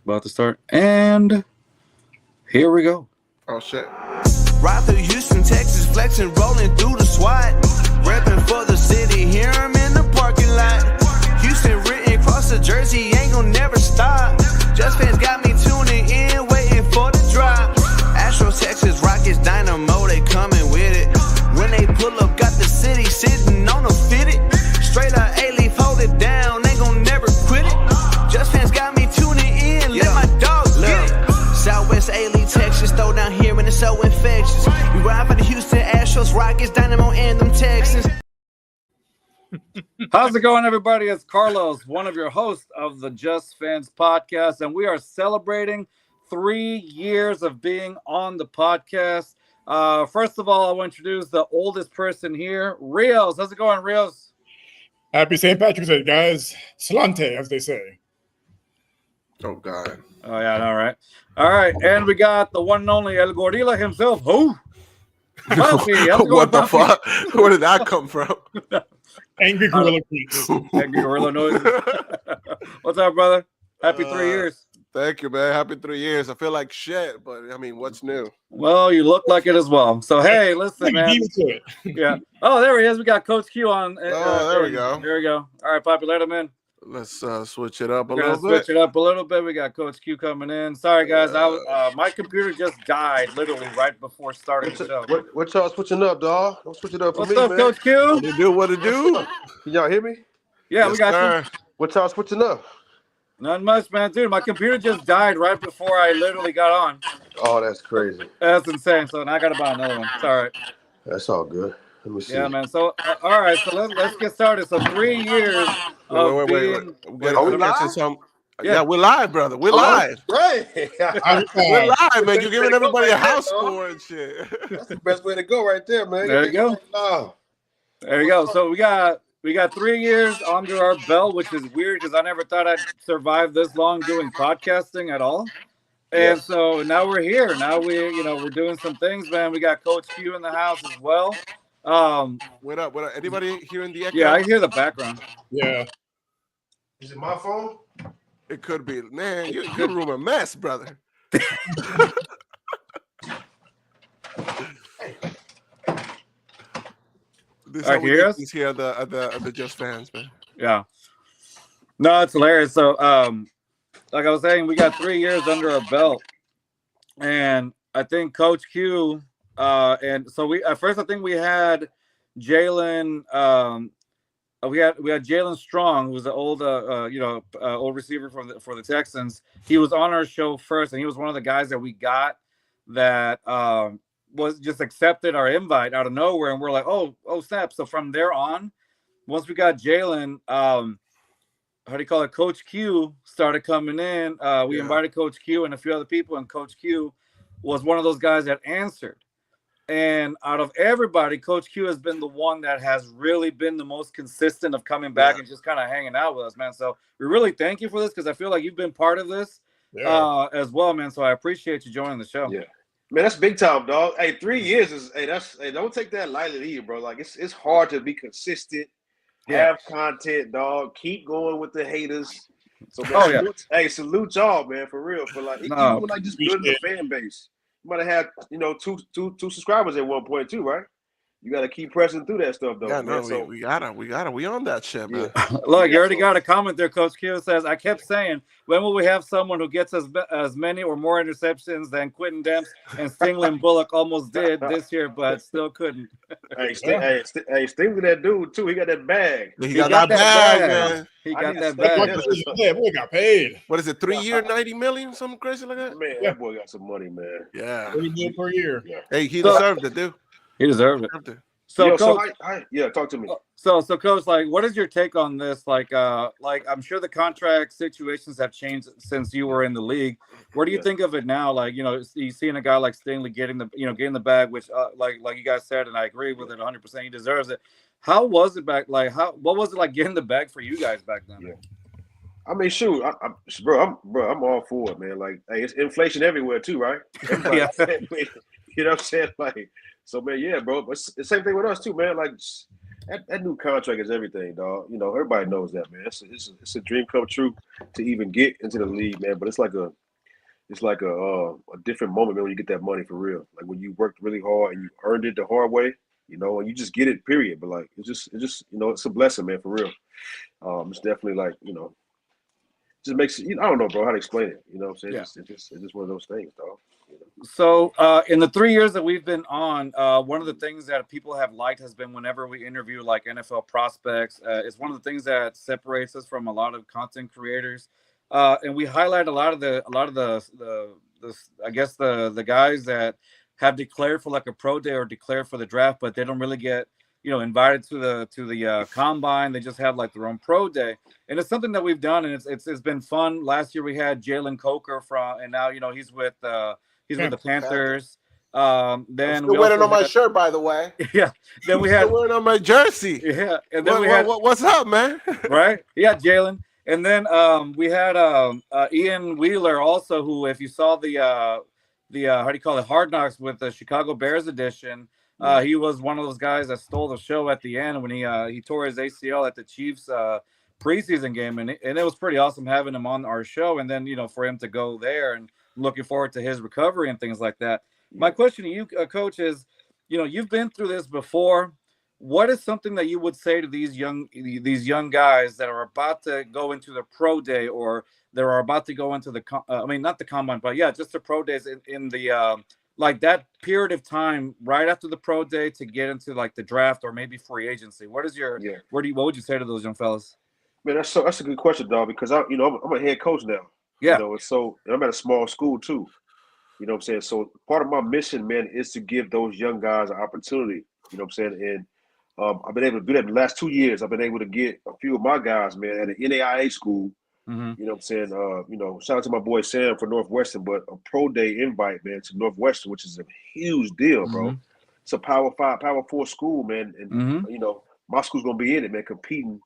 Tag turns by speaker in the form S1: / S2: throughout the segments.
S1: About to start. And here we go.
S2: Oh, shit.
S3: Ride through Houston, Texas, flexing, rolling through the SWAT. Repping for the city, hear 'em in the parking lot. Houston written across the jersey, ain't gon' never stop. Just fans got me tuning in, waiting for the drop. Astros, Texas, Rockets, Dynamo, they coming with it. When they pull up, got the city sitting on a fitted. Straight up A-Leaf, hold it down, ain't gon' never quit it. Just fans got me tuning in, let my dogs get it. Southwest A-Leaf, Texas, throw down here and it's so infectious. We ride for the Houston Astros, Rockets, Dynamo, and them Texans.
S1: How's it going, everybody? It's Carlos, one of your hosts of the Just Fans podcast, and we are celebrating 3 years of being on the podcast. First of all, I want to introduce the oldest person here, Rios. How's it going, Rios?
S4: Happy St. Patrick's Day, guys. Slante, as they say.
S2: Oh, God.
S1: Oh, yeah, all right. All right, and we got the one and only El Gorilla himself. Who? Papi. How's it going,
S2: What the
S1: Papi?
S2: fuck? Where did that come from?
S4: Angry gorilla creeps.
S1: Angry gorilla noise. What's up, brother? Happy 3 years.
S2: Thank you, man. Happy 3 years. I feel like shit, but I mean, what's new?
S1: Well, you look like it as well. So, hey, listen, man.
S4: To it.
S1: Yeah. Oh, there he is. We got Coach Q on.
S2: There we go.
S1: There we go. All right, Papi, let him in.
S2: Let's switch it up a
S1: We're gonna
S2: little bit.
S1: switch it up a little bit. We got Coach Q coming in. Sorry, guys. My computer just died literally right before starting the show.
S5: What y'all switching up, dog? Don't switch it up for
S1: What's
S5: me,
S1: up,
S5: man.
S1: Coach Q?
S2: What it do? What it do?
S5: Can y'all hear me?
S1: Yeah, we got you.
S5: What y'all switching up?
S1: Not much, man. Dude, my computer just died right before I literally got on.
S5: Oh, that's crazy.
S1: That's insane. So now I gotta buy another one. It's all right.
S5: That's all good. Let me see.
S1: Yeah, man. So all right. So let's get started. So 3 years.
S2: Wait.
S5: Are we live?
S2: Yeah, we're live, brother. We're live.
S5: Right.
S2: We're live, man. You're giving everybody a house score and shit.
S5: That's the best way to go right there, man.
S1: There you go.
S5: Oh.
S1: There you go. So we got 3 years under our belt, which is weird because I never thought I'd survive this long doing podcasting at all. And so now we're here. Now we're doing some things, man. We got Coach Q in the house as well.
S2: What up? Anybody hearing the echo?
S1: Yeah, I hear the background.
S4: Yeah.
S5: Is it my phone?
S2: It could be. Man, your room a mess, brother. This
S1: I hear us?
S2: here the Just Fans, man.
S1: Yeah. No, it's hilarious. So, like I was saying, we got 3 years under our belt, and I think Coach Q, and so we at first I think we had Jalen. We had Jalen Strong, who was the old old receiver for the Texans. He was on our show first, and he was one of the guys that we got that was just accepted our invite out of nowhere, and we're like, oh snap! So from there on, once we got Jalen, how do you call it? Coach Q started coming in. We invited Coach Q and a few other people, and Coach Q was one of those guys that answered. And out of everybody, Coach Q has been the one that has really been the most consistent of coming back and just kind of hanging out with us, man. So we really thank you for this because I feel like you've been part of this as well, man. So I appreciate you joining the show.
S5: Yeah. Man, that's big time, dog. Hey, 3 years is don't take that lightly either, bro. Like it's hard to be consistent, have content, dog. Keep going with the haters. So man, salute y'all, man, for real. For like even like just building the fan base. You might have had, two subscribers at one point too, right? You got to keep pressing through that stuff, though.
S2: Yeah,
S5: man.
S2: no, we gotta. We on that shit, man.
S1: Look, you already got a comment there. Coach Q says, "I kept saying, when will we have someone who gets as many or more interceptions than Quintin Demps and Stingley and Bullock almost did this year, but still couldn't."
S5: Hey, Stingley, that dude too. He got that bag.
S2: He got that bag, man.
S1: He got that bag.
S4: Yeah, boy got paid.
S2: What is it? 3 year, 90 million, something crazy like that.
S5: Man, that boy got some money, man.
S2: Yeah,
S4: $30 million per year.
S5: Yeah.
S2: Hey, he deserved it, dude.
S1: He deserved it. So, Coach,
S5: talk to me.
S1: So, Coach, like, what is your take on this? Like, I'm sure the contract situations have changed since you were in the league. Where do you think of it now? Like, you seeing a guy like Stingley getting the bag, which, like you guys said, and I agree with it 100%. He deserves it. How was it back? Like, what was it like getting the bag for you guys back then?
S5: Yeah. I mean, shoot, I'm all for it, man. Like, hey, it's inflation everywhere too, right?
S1: Yeah.
S5: You know what I'm saying? Like, so man, yeah, bro. But it's the same thing with us too, man. Like, that new contract is everything, dog. You know, everybody knows that, man. It's a dream come true to even get into the league, man. But it's like a different moment, man, when you get that money for real. Like when you worked really hard and you earned it the hard way, you know, and you just get it, period. But like it's just you know, it's a blessing, man, for real. It's definitely like, you know, just makes it, I don't know, bro, how to explain it. You know what I'm saying?
S1: Yeah.
S5: It's just one of those things, dog. You know?
S1: So in the 3 years that we've been on, one of the things that people have liked has been whenever we interview like NFL prospects, it's one of the things that separates us from a lot of content creators. And we highlight a lot of the I guess the guys that have declared for like a pro day or declared for the draft, but they don't really get, you know, invited to the combine. They just have like their own pro day, and it's something that we've done, and it's been fun. Last year we had Jalen Coker and now, you know, he's with the Panthers. Then
S2: I'm still waiting on my shirt, by the way.
S1: Yeah. Then we had
S2: wearing on my jersey.
S1: Yeah, and then
S2: what's up, man?
S1: Right? Yeah, Jalen. And then we had Ian Wheeler also, who, if you saw the how do you call it, Hard Knocks with the Chicago Bears edition, he was one of those guys that stole the show at the end when he tore his ACL at the Chiefs preseason game, and it was pretty awesome having him on our show, and then, you know, for him to go there, and looking forward to his recovery and things like that. My question to you, Coach, is, you know, you've been through this before. What is something that you would say to these young guys that are about to go into the pro day, or that are about to go into the not the combine, but yeah, just the pro days in the like that period of time right after the pro day to get into like the draft or maybe free agency? What is your what would you say to those young fellas?
S5: Man, that's a good question, dog, because I'm a head coach now.
S1: Yeah.
S5: You know, and I'm at a small school too. You know what I'm saying? So part of my mission, man, is to give those young guys an opportunity. You know what I'm saying? And I've been able to do that in the last 2 years. I've been able to get a few of my guys, man, at an NAIA school.
S1: Mm-hmm.
S5: You know what I'm saying? You know, shout out to my boy Sam for Northwestern, but a pro day invite, man, to Northwestern, which is a huge deal, bro.
S1: Mm-hmm.
S5: It's a Power 4 school, man, and you know, my school's gonna be in it, man, competing.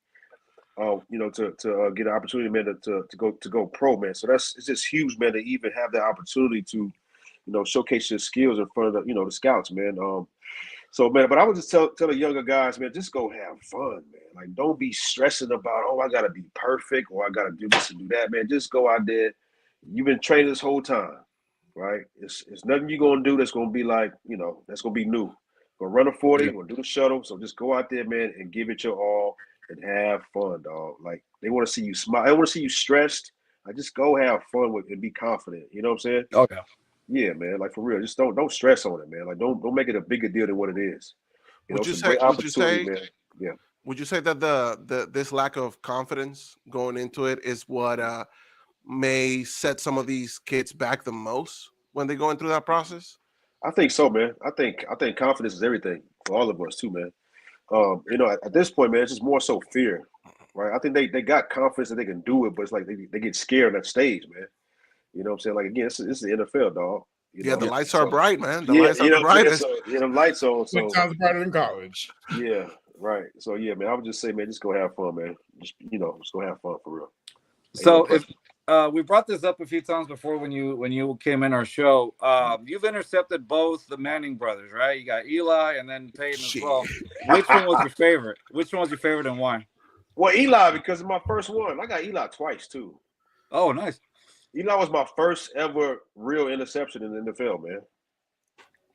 S5: You know, to get an opportunity, man, to go pro, man. So it's just huge, man, to even have that opportunity to, you know, showcase your skills in front of the scouts, man. So, man, but I would just tell the younger guys, man, just go have fun, man. Like, don't be stressing about, I got to be perfect or I got to do this and do that, man. Just go out there. You've been training this whole time, right? It's nothing you're going to do that's going to be like, you know, that's going to be new. Go run a 40, go do the shuttle. So just go out there, man, and give it your all and have fun, dog. Like, they want to see you smile. They want to see you stressed. Like, just go have fun with and be confident. You know what I'm saying?
S1: Okay.
S5: Yeah, man. Like, for real, just don't stress on it, man. Like, don't make it a bigger deal than what it is.
S2: Would you say that this lack of confidence going into it is what may set some of these kids back the most when they're going through that process?
S5: I think so, man. I think confidence is everything for all of us too, man. You know, at this point, man, it's just more so fear, right? I think they got confidence that they can do it, but it's like they get scared on that stage, man. You know what I'm saying? Like, again, it's the NFL, dog.
S2: You know? The lights are bright, man. The lights are the brightest.
S5: The lights on. So
S4: sounds brighter than college.
S5: Yeah, right. So, yeah, man, I would just say, man, just go have fun, man. Just go have fun for real.
S1: So if we brought this up a few times before when you came in our show, you've intercepted both the Manning brothers, right? You got Eli and then Peyton as well. Which one was your favorite? Which one was your favorite and why?
S5: Well, Eli, because it's my first one. I got Eli twice too.
S1: Oh, nice.
S5: Eli was my first ever real interception in the NFL, man.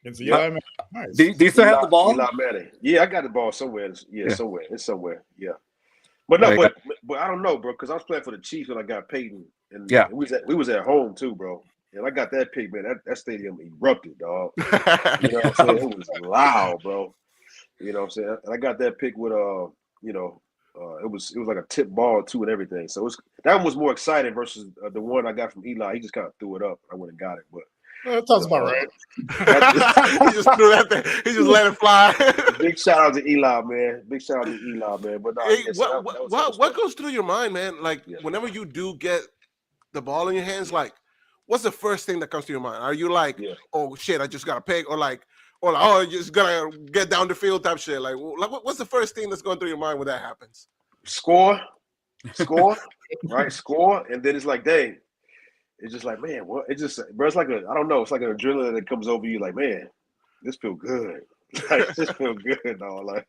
S4: It's Eli Manning. Nice.
S1: Do you still have the ball?
S5: Eli Manning. Yeah, I got the ball somewhere. Somewhere. It's somewhere. Yeah. But no, but I don't know, bro, because I was playing for the Chiefs when I got Peyton. And we was at home too, bro. And I got that pick, man. That stadium erupted, dog. You know what I'm saying? It was loud, bro. You know what I'm saying? And I got that pick with it was like a tip ball too and everything. So that one was more exciting versus the one I got from Eli. He just kind of threw it up. I wouldn't have got it, but
S4: that sounds about right.
S2: He just threw that thing. He just let it fly.
S5: Big shout out to Eli, man. But
S2: what goes through your mind, man? Like whenever you do get the ball in your hands, like what's the first thing that comes to your mind? Are you like, oh shit, I just got a pick, or like, oh, you just gotta get down the field type shit? Like what's the first thing that's going through your mind when that happens?
S5: Score, right? Score, and then it's like, dang, it's just like, man, what? It's just, bro, it's like I don't know, it's like an adrenaline that comes over you, like, man, this feel good. Like, it just feel good, dog. Like,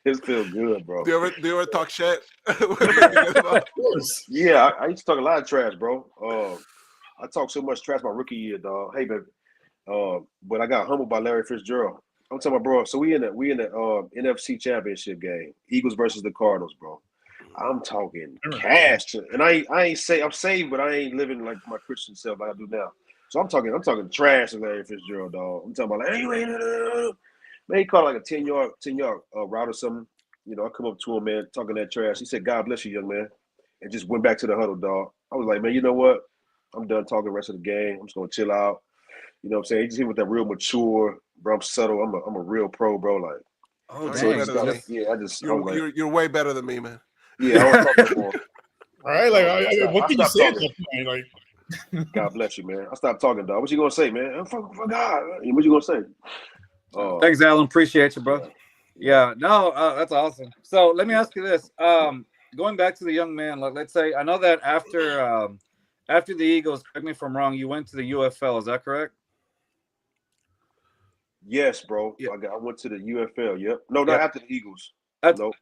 S5: it feel good, bro.
S2: Do you ever talk shit?
S4: Of course.
S5: Yeah, I used to talk a lot of trash, bro. I talked so much trash my rookie year, dog. Hey, baby. But I got humbled by Larry Fitzgerald. I'm talking about, bro. So we in the NFC Championship game, Eagles versus the Cardinals, bro. I'm talking cash, and I ain't say I'm saved, but I ain't living like my Christian self like I do now. So I'm talking trash to Larry Fitzgerald, dog. I'm talking about like, hey, man, he caught like a 10-yard route or something. You know, I come up to him, man, talking that trash. He said, "God bless you, young man," and just went back to the huddle, dog. I was like, man, you know what? I'm done talking the rest of the game. I'm just gonna chill out. You know what I'm saying? He just hit with that real mature, bro. I'm subtle. I'm a real pro, bro. Like,
S1: Oh,
S2: So
S1: dang.
S2: you're way better than me, man.
S5: Yeah, I don't talk no more.
S4: All right, like, what can you say at that point? Like,
S5: God bless you, man. I stopped talking, dog. What you gonna say, man? For God. What you gonna say?
S1: Thanks, Alan. Appreciate you, bro. Yeah. No, that's awesome. So let me ask you this. Going back to the young man, let's say, I know that after the Eagles, correct me if I'm wrong, you went to the UFL. Is that correct?
S5: Yes, bro.
S1: Yeah.
S5: I went to the UFL. Yep. No, not after the Eagles. Nope.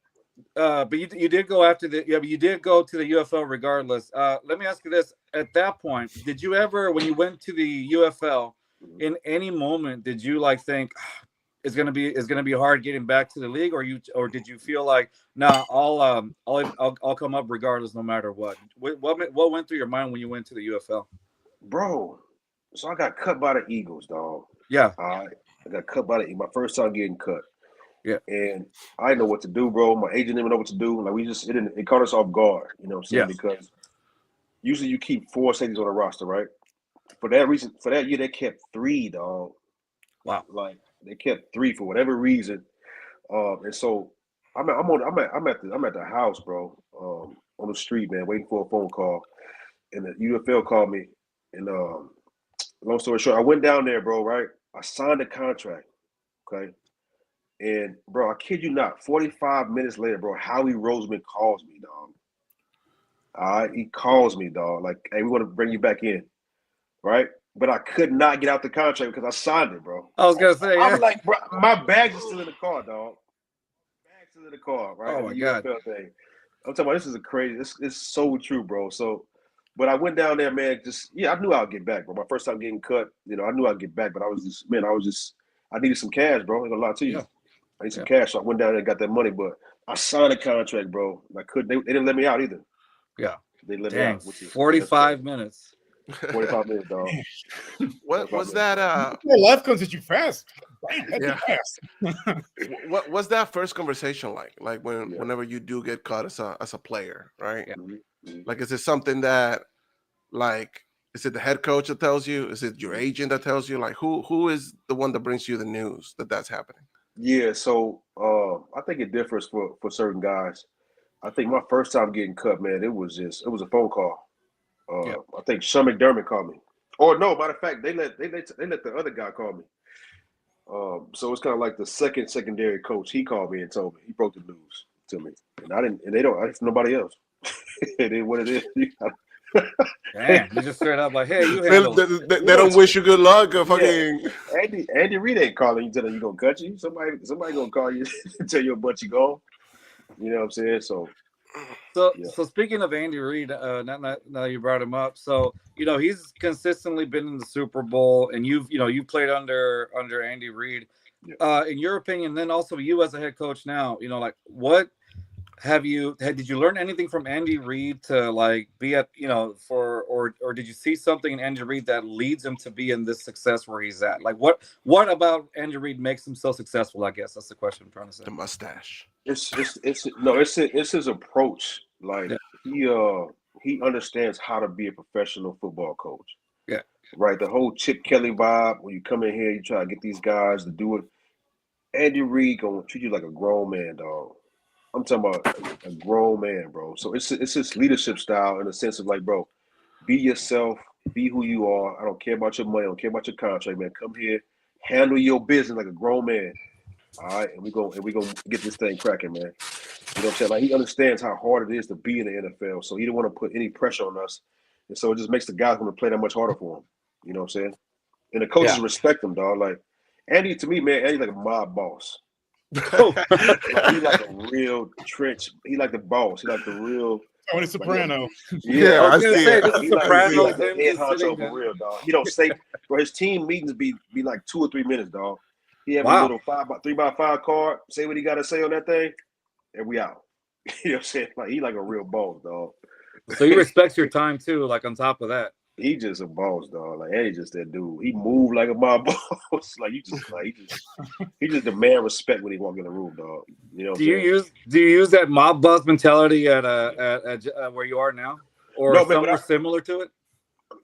S1: But you did go after but you did go to the UFL regardless. Let me ask you this: at that point, did you ever, when you went to the UFL, in any moment, did you like think it's gonna be hard getting back to the league, or did you feel like, nah, I'll come up regardless, no matter what? What went through your mind when you went to the UFL?
S5: Bro, so I got cut by the Eagles, dog.
S1: Yeah.
S5: I got cut by my first time getting cut.
S1: Yeah.
S5: And I didn't know what to do, bro. My agent didn't even know what to do. Like, it caught us off guard, you know what I'm saying?
S1: Yeah.
S5: Because usually you keep 4 safeties on the roster, right? For that year, they kept 3, dog.
S1: Wow.
S5: Like, they kept 3 for whatever reason. And so I'm at the house, bro, on the street, man, waiting for a phone call. And the UFL called me. And long story short, I went down there, bro, right? I signed a contract, okay? And, bro, I kid you not, 45 minutes later, bro, Howie Roseman calls me, dog. All right? He calls me, dog. Like, hey, we want to bring you back in, right? But I could not get out the contract because I signed it, bro.
S1: I was going to say, yeah.
S5: I'm like, bro, my bags are still in the car, dog. Bags still in the car, right?
S1: Oh, my God.
S5: UFL thing. I'm talking about, this is it's so true, bro. So, but I went down there, man, I knew I'd get back, bro. My first time getting cut, you know, I knew I'd get back, but I needed some cash, bro. I ain't gonna lie to you.
S1: Yeah.
S5: I need some cash, so I went down there and got that money, but I signed a contract, bro. I couldn't. They didn't let me out either.
S1: Yeah.
S5: They let
S1: Dang,
S5: me out.
S1: 45 minutes.
S5: 45 minutes, dog.
S2: What was that?
S4: life comes at you fast.
S2: Yeah.
S4: Fast.
S2: What was that first conversation like? Like whenever you do get caught as a player, right?
S1: Yeah.
S5: Mm-hmm.
S2: Like, is it something that, like, is it the head coach that tells you? Is it your agent that tells you? Like, who is the one that brings you the news that's happening?
S5: Yeah, so I think it differs for certain guys. I think my first time getting cut, man, it was a phone call. I think Sean McDermott called me. Or no, matter of fact, they let the other guy call me. So it's kind of like the secondary coach. He called me and told me, he broke the news to me, and I didn't nobody else. It is what it is.
S1: Damn, you just straight up like, hey, you handle it.
S2: They don't wish you good luck. Or fucking
S5: Andy Reid ain't calling you telling you gonna cut you. Somebody gonna call you and tell you a bunch you gone. You know what I'm saying? So
S1: speaking of Andy Reid, now you brought him up. So, you know, he's consistently been in the Super Bowl, and you played under Andy Reid.
S5: Yeah.
S1: In your opinion, then also you as a head coach now, you know, like, what did you learn anything from Andy Reid to, like, be at, you know, or did you see something in Andy Reid that leads him to be in this success where he's at? Like, what about Andy Reid makes him so successful? I guess that's the question I'm trying to say.
S2: the mustache.
S5: It's his approach. Like, he understands how to be a professional football coach.
S1: Yeah.
S5: Right. The whole Chip Kelly vibe, when you come in here, you try to get these guys to do it. Andy Reid gonna treat you like a grown man, dog. I'm talking about a grown man, bro. So it's his leadership style in the sense of, like, bro, be yourself, be who you are. I don't care about your money, I don't care about your contract, man. Come here, handle your business like a grown man. All right, and we gonna get this thing cracking, man. You know what I'm saying? Like, he understands how hard it is to be in the NFL, so he don't want to put any pressure on us, and so it just makes the guys want to play that much harder for him. You know what I'm saying? And the coaches respect him, dog. Like, Andy, to me, man, Andy's like a mob boss.
S1: Oh.
S5: Like, he like a real trench. He like the boss. He like the real.
S4: Tony Soprano.
S2: Yeah,
S1: I was gonna say
S2: it.
S1: this is
S5: He like
S1: Sopranos.
S5: the
S1: Him
S5: head
S1: just
S5: honcho
S1: sitting
S5: for
S1: down.
S5: real, dog. He don't stay. Bro, his team meetings be like 2 or 3 minutes, dog. He have a
S1: Wow.
S5: little 3x5 card. Say what he got to say on that thing, and we out. You know what I'm saying? Like he like a real boss, dog.
S1: So he respects your time too. Like on top of that,
S5: He just a boss, dog. Like Eddie just that dude. He moved like a mob boss. Like he just demand respect when he walk in the room, dog. You know what
S1: do
S5: I'm
S1: you
S5: saying?
S1: use that mob boss mentality at where you are now, or
S5: No, man,
S1: somewhere similar to it?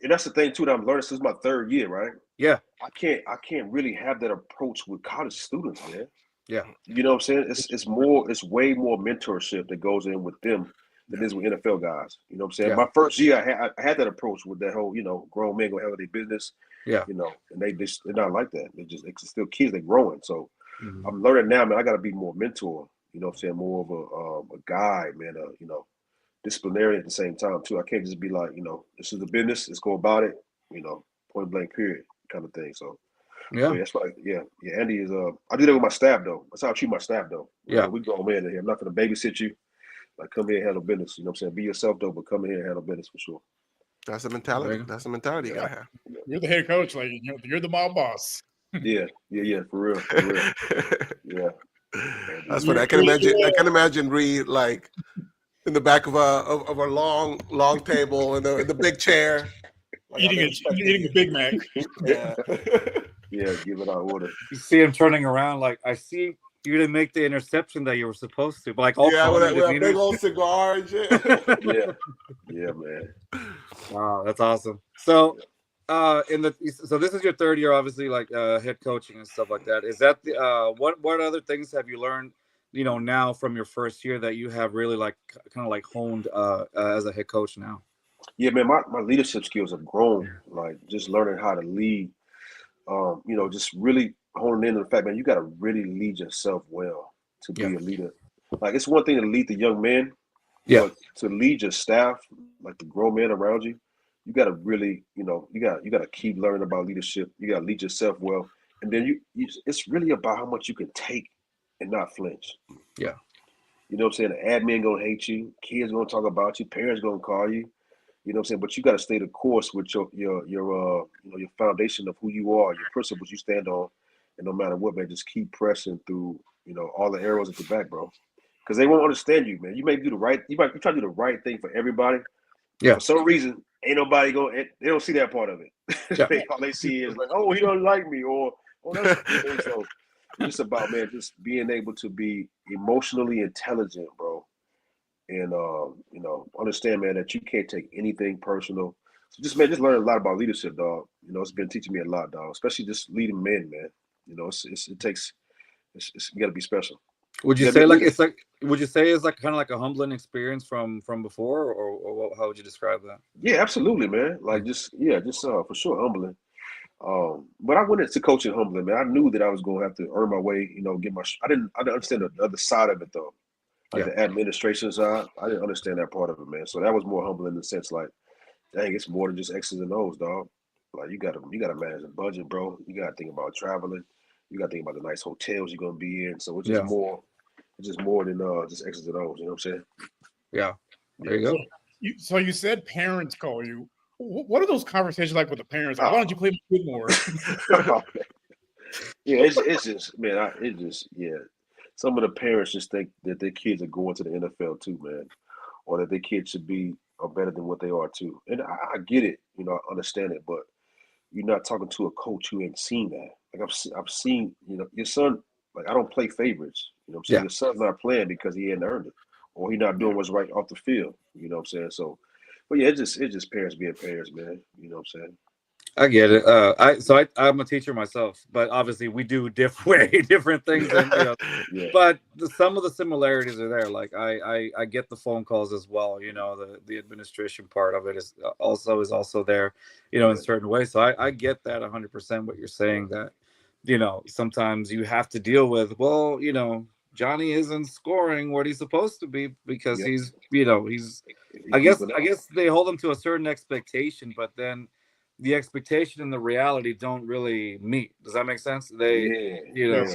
S5: And that's the thing too that I'm learning. This is my 3rd year, right?
S1: Yeah.
S5: I can't really have that approach with college students, man.
S1: Yeah.
S5: You know what I'm saying? It's way more mentorship that goes in with them than is with NFL guys. You know what I'm saying?
S1: Yeah.
S5: My first year I had that approach with that whole, grown men go handle their business.
S1: Yeah.
S5: And they're not like that. They're still kids, they're growing. So
S1: Mhm.
S5: I'm learning now, man, I gotta be more mentor, you know what I'm saying, more of a guide, man, disciplinarian at the same time too. I can't just be like, this is the business, let's go about it, point blank period kind of thing. So
S1: Yeah.
S5: that's why, Andy is. I do that with my staff though. That's how I treat my staff though.
S1: Yeah.
S5: We go in here. I'm not gonna babysit you. Like come here and handle business. You know what I'm saying? Be yourself though, but come in here and handle business for sure.
S2: That's the mentality. That's the mentality you gotta have.
S4: You're the head coach. Like you're the mob boss.
S5: Yeah, for real. Yeah.
S2: That's funny. I can imagine Reed like in the back of a long table in the big chair. Like,
S4: eating a Big Mac.
S2: Yeah.
S5: Yeah, give it our order.
S1: You see him turning around like, I see you didn't make the interception that you were supposed to. But like all
S2: with a big old cigar and shit.
S5: Yeah, man.
S1: Wow, that's awesome. So so this is your 3rd year, obviously, like head coaching and stuff like that. Is that the what other things have you learned, now from your first year that you have really like kind of like honed as a head coach now?
S5: Yeah, man, my leadership skills have grown. Like just learning how to lead. Just really honing in on the fact, man, you got to really lead yourself well to be a leader. Like it's one thing to lead the young men, but to lead your staff, like the grown men around you, you got to really, you got to keep learning about leadership. You got to lead yourself well, and then it's really about how much you can take and not flinch.
S1: Yeah.
S5: You know what I'm saying? The admin gonna hate you, kids gonna talk about you, parents gonna call you. You know what I'm saying? But you got to stay the course with your foundation of who you are, your principles you stand on, and no matter what, man, just keep pressing through, all the arrows at your back, bro. Because they won't understand you, man. You may do you try to do the right thing for everybody.
S1: Yeah.
S5: For some reason, ain't nobody they don't see that part of it.
S1: Yeah.
S5: All they see is like, oh, he don't like me, or that's so it's just about, man, just being able to be emotionally intelligent, bro. And understand, man, that you can't take anything personal. So just learn a lot about leadership, dog. It's been teaching me a lot, dog. Especially just leading men, man. You got to be special.
S1: Would you say it's like kind of like a humbling experience from before, or how would you describe that?
S5: Yeah, absolutely, man. Like just for sure humbling. But I went into coaching humbling, man. I knew that I was going to have to earn my way. I didn't understand the other side of it though. Like the administration side, I didn't understand that part of it, man. So that was more humbling in the sense, like, dang, it's more than just X's and O's, dog. Like you gotta manage the budget, bro. You gotta think about traveling. You gotta think about the nice hotels you're gonna be in. So it's just more. It's just more than just X's and O's. You know what I'm saying?
S1: Yeah. There you go.
S4: So you said parents call you. What are those conversations like with the parents? Like, why don't you play my kid more?
S5: Yeah, it's just, man. Some of the parents just think that their kids are going to the NFL too, man, or that their kids should be better than what they are too. And I get it, I understand it, but you're not talking to a coach who ain't seen that. Like I've seen, your son. Like I don't play favorites. You know what I'm saying? Your son's not playing because he hadn't earned it, or he not doing what's right off the field. You know what I'm saying? So, but yeah, it's just parents being parents, man. You know what I'm saying?
S1: I get it. I'm a teacher myself, but obviously we do different things. And, But some of the similarities are there. Like I get the phone calls as well. The administration part of it is also there. In certain ways. So I get that 100%. What you're saying that, sometimes you have to deal with. Well, Johnny isn't scoring what he's supposed to be because he's. I guess they hold him to a certain expectation, but then the expectation and the reality don't really meet. Does that make sense? They, you know,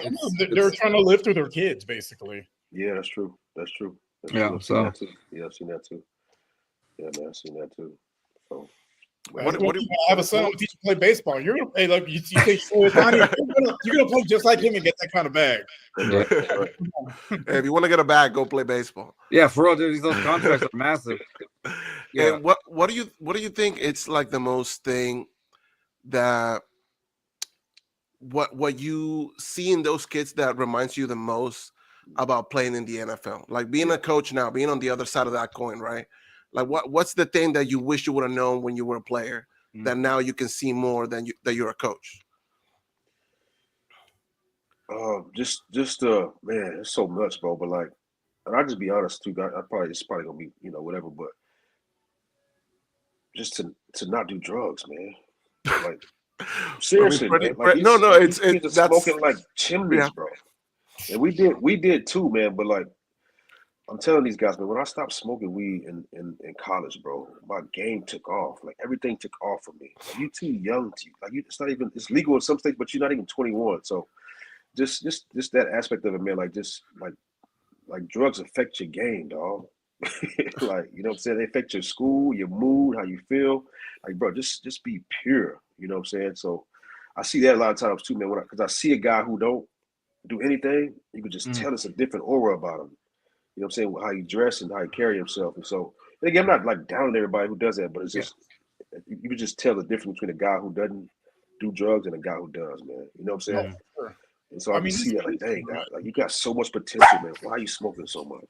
S4: they're trying to live through their kids, basically.
S5: Yeah, that's true. That's true.
S1: Yeah,
S5: I've
S1: so
S5: seen that too. Yeah, man, I've seen that too. So
S2: What
S4: you have a son, I'm gonna teach you to play baseball. You're gonna hey, look, you think you're gonna play just like him and get that kind of bag.
S1: yeah.
S2: Hey, if you want to get a bag, go play baseball.
S1: Yeah, for real, dude. Those contracts are massive. Yeah.
S2: And what do you think it's like the most thing that what you see in those kids that reminds you the most about playing in the NFL? Like being a coach now, being on the other side of that coin, right? Like what's the thing that you wish you would have known when you were a player that now you can see more than that you're a coach?
S5: Just man, it's so much, bro. But like, and I'll just be honest too. It's probably gonna be, whatever. But just to not do drugs, man. Like seriously, man. Like
S2: it's that's
S5: smoking like chimneys, bro. And we did too, man. But like, I'm telling these guys, man, when I stopped smoking weed in college, bro, my game took off. Like everything took off for me. Like, you're too young it's not even, it's legal in some states, but you're not even 21. So just that aspect of it, man. Like just like drugs affect your game, dog. Like, you know what I'm saying? They affect your school, your mood, how you feel. Like, bro, just be pure. You know what I'm saying? So I see that a lot of times too, man. Because I see a guy who don't do anything, you can just tell it's a different aura about him. You know what I'm saying? How he dress and how he carry himself. And so, and again, I'm not like down on everybody who does that, but it's just, you can just tell the difference between a guy who doesn't do drugs and a guy who does, man. You know what I'm saying?
S4: Sure.
S5: And so I mean, see that like, dang, God, like you got so much potential, man. Why are you smoking so much?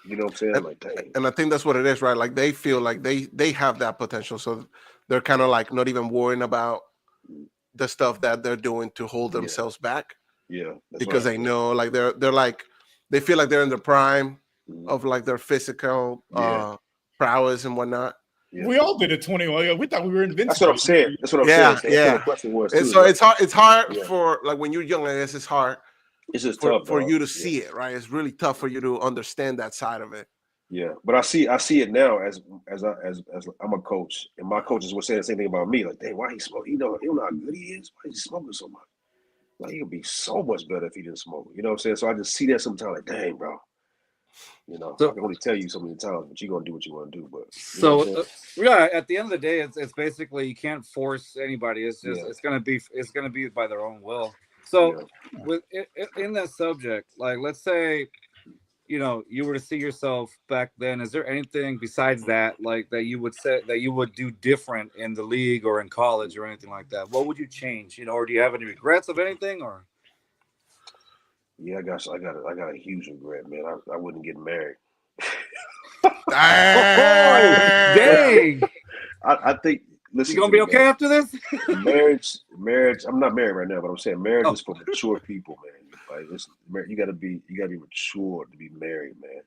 S5: You know what I'm saying? Like, dang.
S2: And I think that's what it is, right? Like they feel like they have that potential. So they're kind of like not even worrying about the stuff that they're doing to hold themselves back.
S5: Yeah.
S2: Because they know like they're like they feel like they're in the prime of like their physical prowess and whatnot.
S4: Yeah. We all did at 21. We thought we were invincible.
S5: That's what I'm saying. That's what I'm saying. That's what the question was too.
S2: So it's hard for like when you're young, I guess it's hard.
S5: It's just tough
S2: for you to see it, right? It's really tough for you to understand that side of it.
S5: Yeah, but I see it now as I'm a coach, and my coaches will say the same thing about me. Like, dang, why he smoke? You know how good he is. Why is he smoking so much? Like, he would be so much better if he didn't smoke. You know what I'm saying? So I just see that sometimes. Like, dang, bro. You know, so, I can only tell you so many times, but you're gonna do what you want to do. But
S1: so at the end of the day, it's basically you can't force anybody. It's just it's gonna be by their own will. So with in that subject, like let's say, you were to see yourself back then, is there anything besides that, like that you would say that you would do different in the league or in college or anything like that? What would you change? Or do you have any regrets of anything? Or
S5: yeah, I got a huge regret, man. I wouldn't get married.
S1: Dang!
S5: I think. Listen,
S1: you gonna be okay after this?
S5: Marriage. I'm not married right now, but I'm saying marriage is for mature people, man. Like, you gotta be mature to be married, man.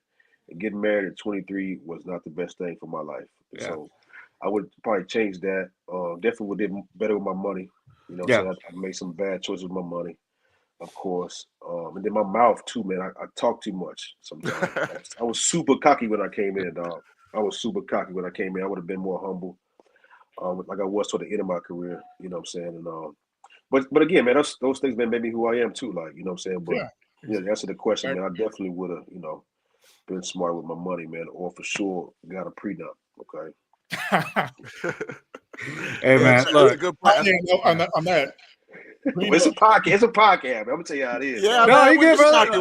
S5: And getting married at 23 was not the best thing for my life. Yeah. So I would probably change that. Definitely would do better with my money. You know, so I made some bad choices with my money, of course. And then my mouth too, man. I talk too much sometimes. I was super cocky when I came in, dog. I was super cocky when I came in. I would have been more humble. Like I was toward the end of my career, you know what I'm saying? And but again, man, those things made me who I am too, like, you know what I'm saying? But to answer the question, man, I definitely would have, been smart with my money, man, or for sure got a prenup, okay?
S1: Hey man, look,
S4: a good point. On that.
S5: It's a podcast. It's a podcast. I'm gonna tell you how it is.
S2: Yeah,
S1: no, you get brother.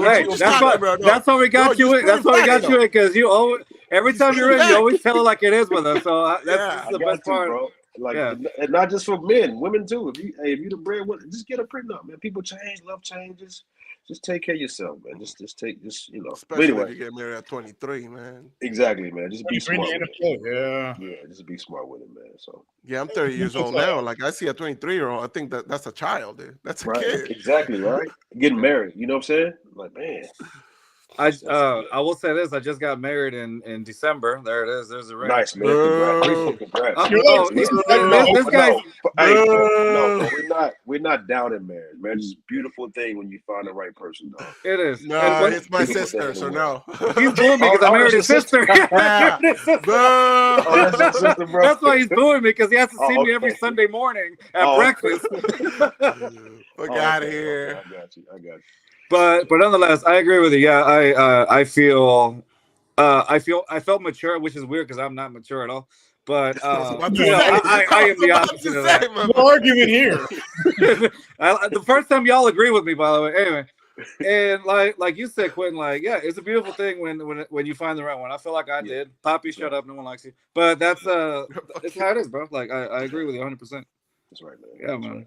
S1: That's why we got you in. That's why we got you in, because you always, every time you're in, you always tell it like it is with us. So that's the best part,
S5: bro. Like, and not just for men, women too. If you the breadwinner, just get a prenup, man. People change, love changes. Just take care of yourself, man. Just
S2: Especially if you get married at 23, man.
S5: Exactly, man. Just be smart.
S4: Yeah,
S5: just be smart with it, man. So
S2: I'm 30 years old now. Like I see a 23-year-old, I think that's a child, dude. That's a kid.
S5: Exactly, right? Getting married, you know what I'm saying? Like, man.
S1: I will say this: I just got married in December. There it is. There's a ring.
S5: Nice, man. Congrats.
S1: This guy's.
S5: No, we're not doubting marriage, man. It's a beautiful thing when you find the right person, dog.
S1: It is.
S2: No, it's my sister, so no.
S1: He's booing me because I married his sister.
S5: That's your sister, bro.
S1: That's why he's booing me, because he has to see me every Sunday morning at breakfast.
S2: Fuck out of here.
S5: I got you.
S1: But nonetheless, I agree with you. Yeah, I felt mature, which is weird because I'm not mature at all. But I am the opposite of that.
S4: No argument here.
S1: The first time y'all agree with me, by the way. Anyway, and like you said, Quintin, like, yeah, it's a beautiful thing when you find the right one. I feel like I did. Papi, shut up. No one likes you. But that's it's how it is, bro. Like I agree with you 100%.
S5: That's right, man.
S1: Yeah, man.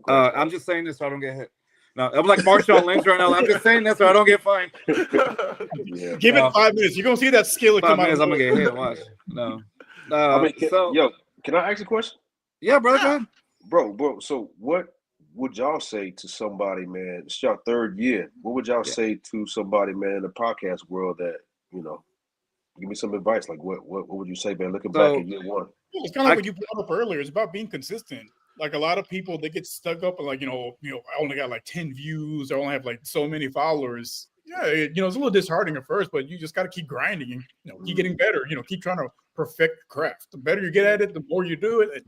S1: I'm just saying this so I don't get hit. No, I'm like Marshawn Lynch right now. I'm just saying this so I don't get fined.
S4: Give it 5 minutes. You're gonna see that skill come out.
S1: I'm gonna get hit. Watch. No.
S5: Can I ask a question?
S1: Yeah, bro. Go ahead.
S5: Bro. So what would y'all say to somebody, man? It's your third year. What would y'all say to somebody, man, in the podcast world that, give me some advice? Like what would you say, man, looking back at year one?
S4: It's kind of like what you brought up earlier. It's about being consistent. Like a lot of people, they get stuck up and like, I only got like 10 views. I only have like so many followers. Yeah, it's a little disheartening at first, but you just got to keep grinding and, keep getting better. Keep trying to perfect the craft. The better you get at it, the more you do it,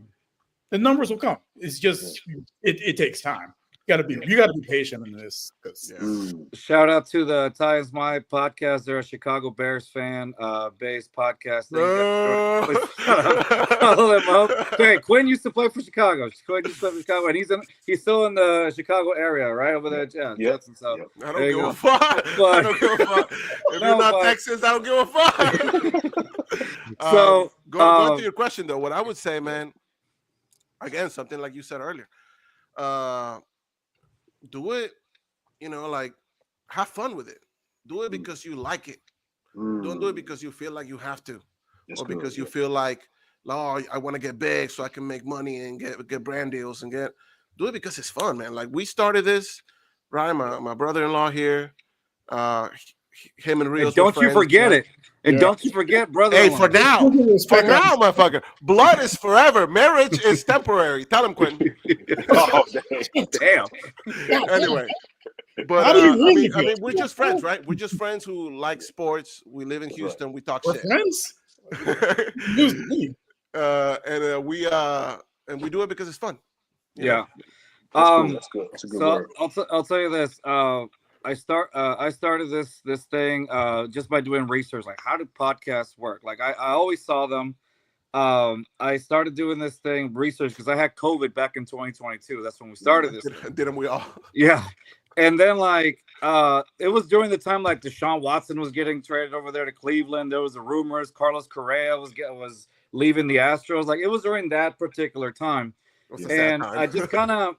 S4: the numbers will come. It's just, it takes time. You gotta be patient in this.
S1: Shout out to the Titans My podcast. They're a Chicago Bears fan based podcast. Follow them up. Okay, Quinn used to play for Chicago. And he's still in the Chicago area, right over there. Yeah, Jets and stuff.
S2: I don't give a fuck. I don't give a fuck. If you're not Texas, I don't give a fuck.
S1: So
S2: go to your question though. What I would say, man, again, something like you said earlier. Do it, like have fun with it. Do it because you like it. Don't do it because you feel like you have to, because you feel like, I want to get big so I can make money and get brand deals and do it because it's fun, man. Like we started this, right? My brother-in-law here, him and Rios.
S1: Don't you forget it. And don't you forget, brother.
S2: Hey, for now, motherfucker. Blood is forever. Marriage is temporary. Tell him, Quintin.
S1: Damn.
S2: Anyway, but I mean, we're just friends, right? We're just friends who like sports. We live in Houston. We talk shit.
S4: Friends.
S2: And we do it because it's fun.
S1: Yeah.
S5: That's good. That's a good word.
S1: I'll tell you this. I started this thing just by doing research. Like, how do podcasts work? Like, I always saw them. I started doing this thing research because I had COVID back in 2022. That's when we started this.
S2: Didn't we all?
S1: Yeah. And then it was during the time like Deshaun Watson was getting traded over there to Cleveland. There was the rumors Carlos Correa was leaving the Astros. Like, it was during that particular time. And I just kind of.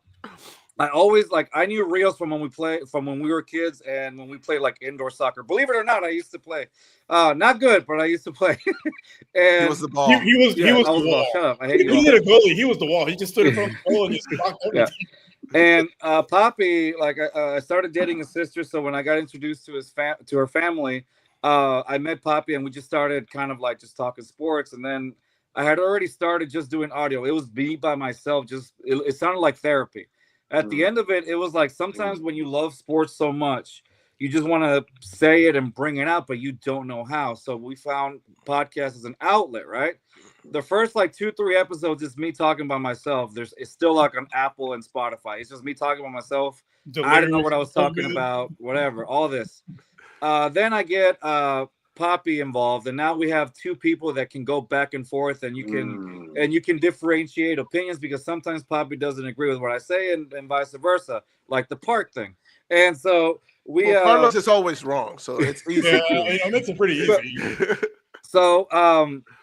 S1: I always I knew Rios from when we were kids and when we played like indoor soccer. Believe it or not, I used to play. Not good, but I used to play. And
S2: he was the ball.
S4: He was the wall.
S1: Shut up. I hate you.
S4: He hit a goalie. He was the wall. He just stood in front of the goal and just blocked everything.
S1: Yeah. And Papi, I started dating his sister, so when I got introduced to her family, I met Papi and we just started kind of just talking sports. And then I had already started just doing audio. It was me by myself. It sounded like therapy. At the end of it, it was like sometimes when you love sports so much, you just want to say it and bring it out, but you don't know how. So we found podcasts as an outlet, right? The first 2-3 episodes is me talking by myself. It's still on Apple and Spotify. It's just me talking by myself. I didn't know what I was talking about, whatever, all this. Then I get Papi involved, and now we have two people that can go back and forth, and you can differentiate opinions because sometimes Papi doesn't agree with what I say, and vice versa, like the park thing. And so
S2: Carlos is always wrong, so it's easy.
S4: Yeah, that's pretty easy.
S1: So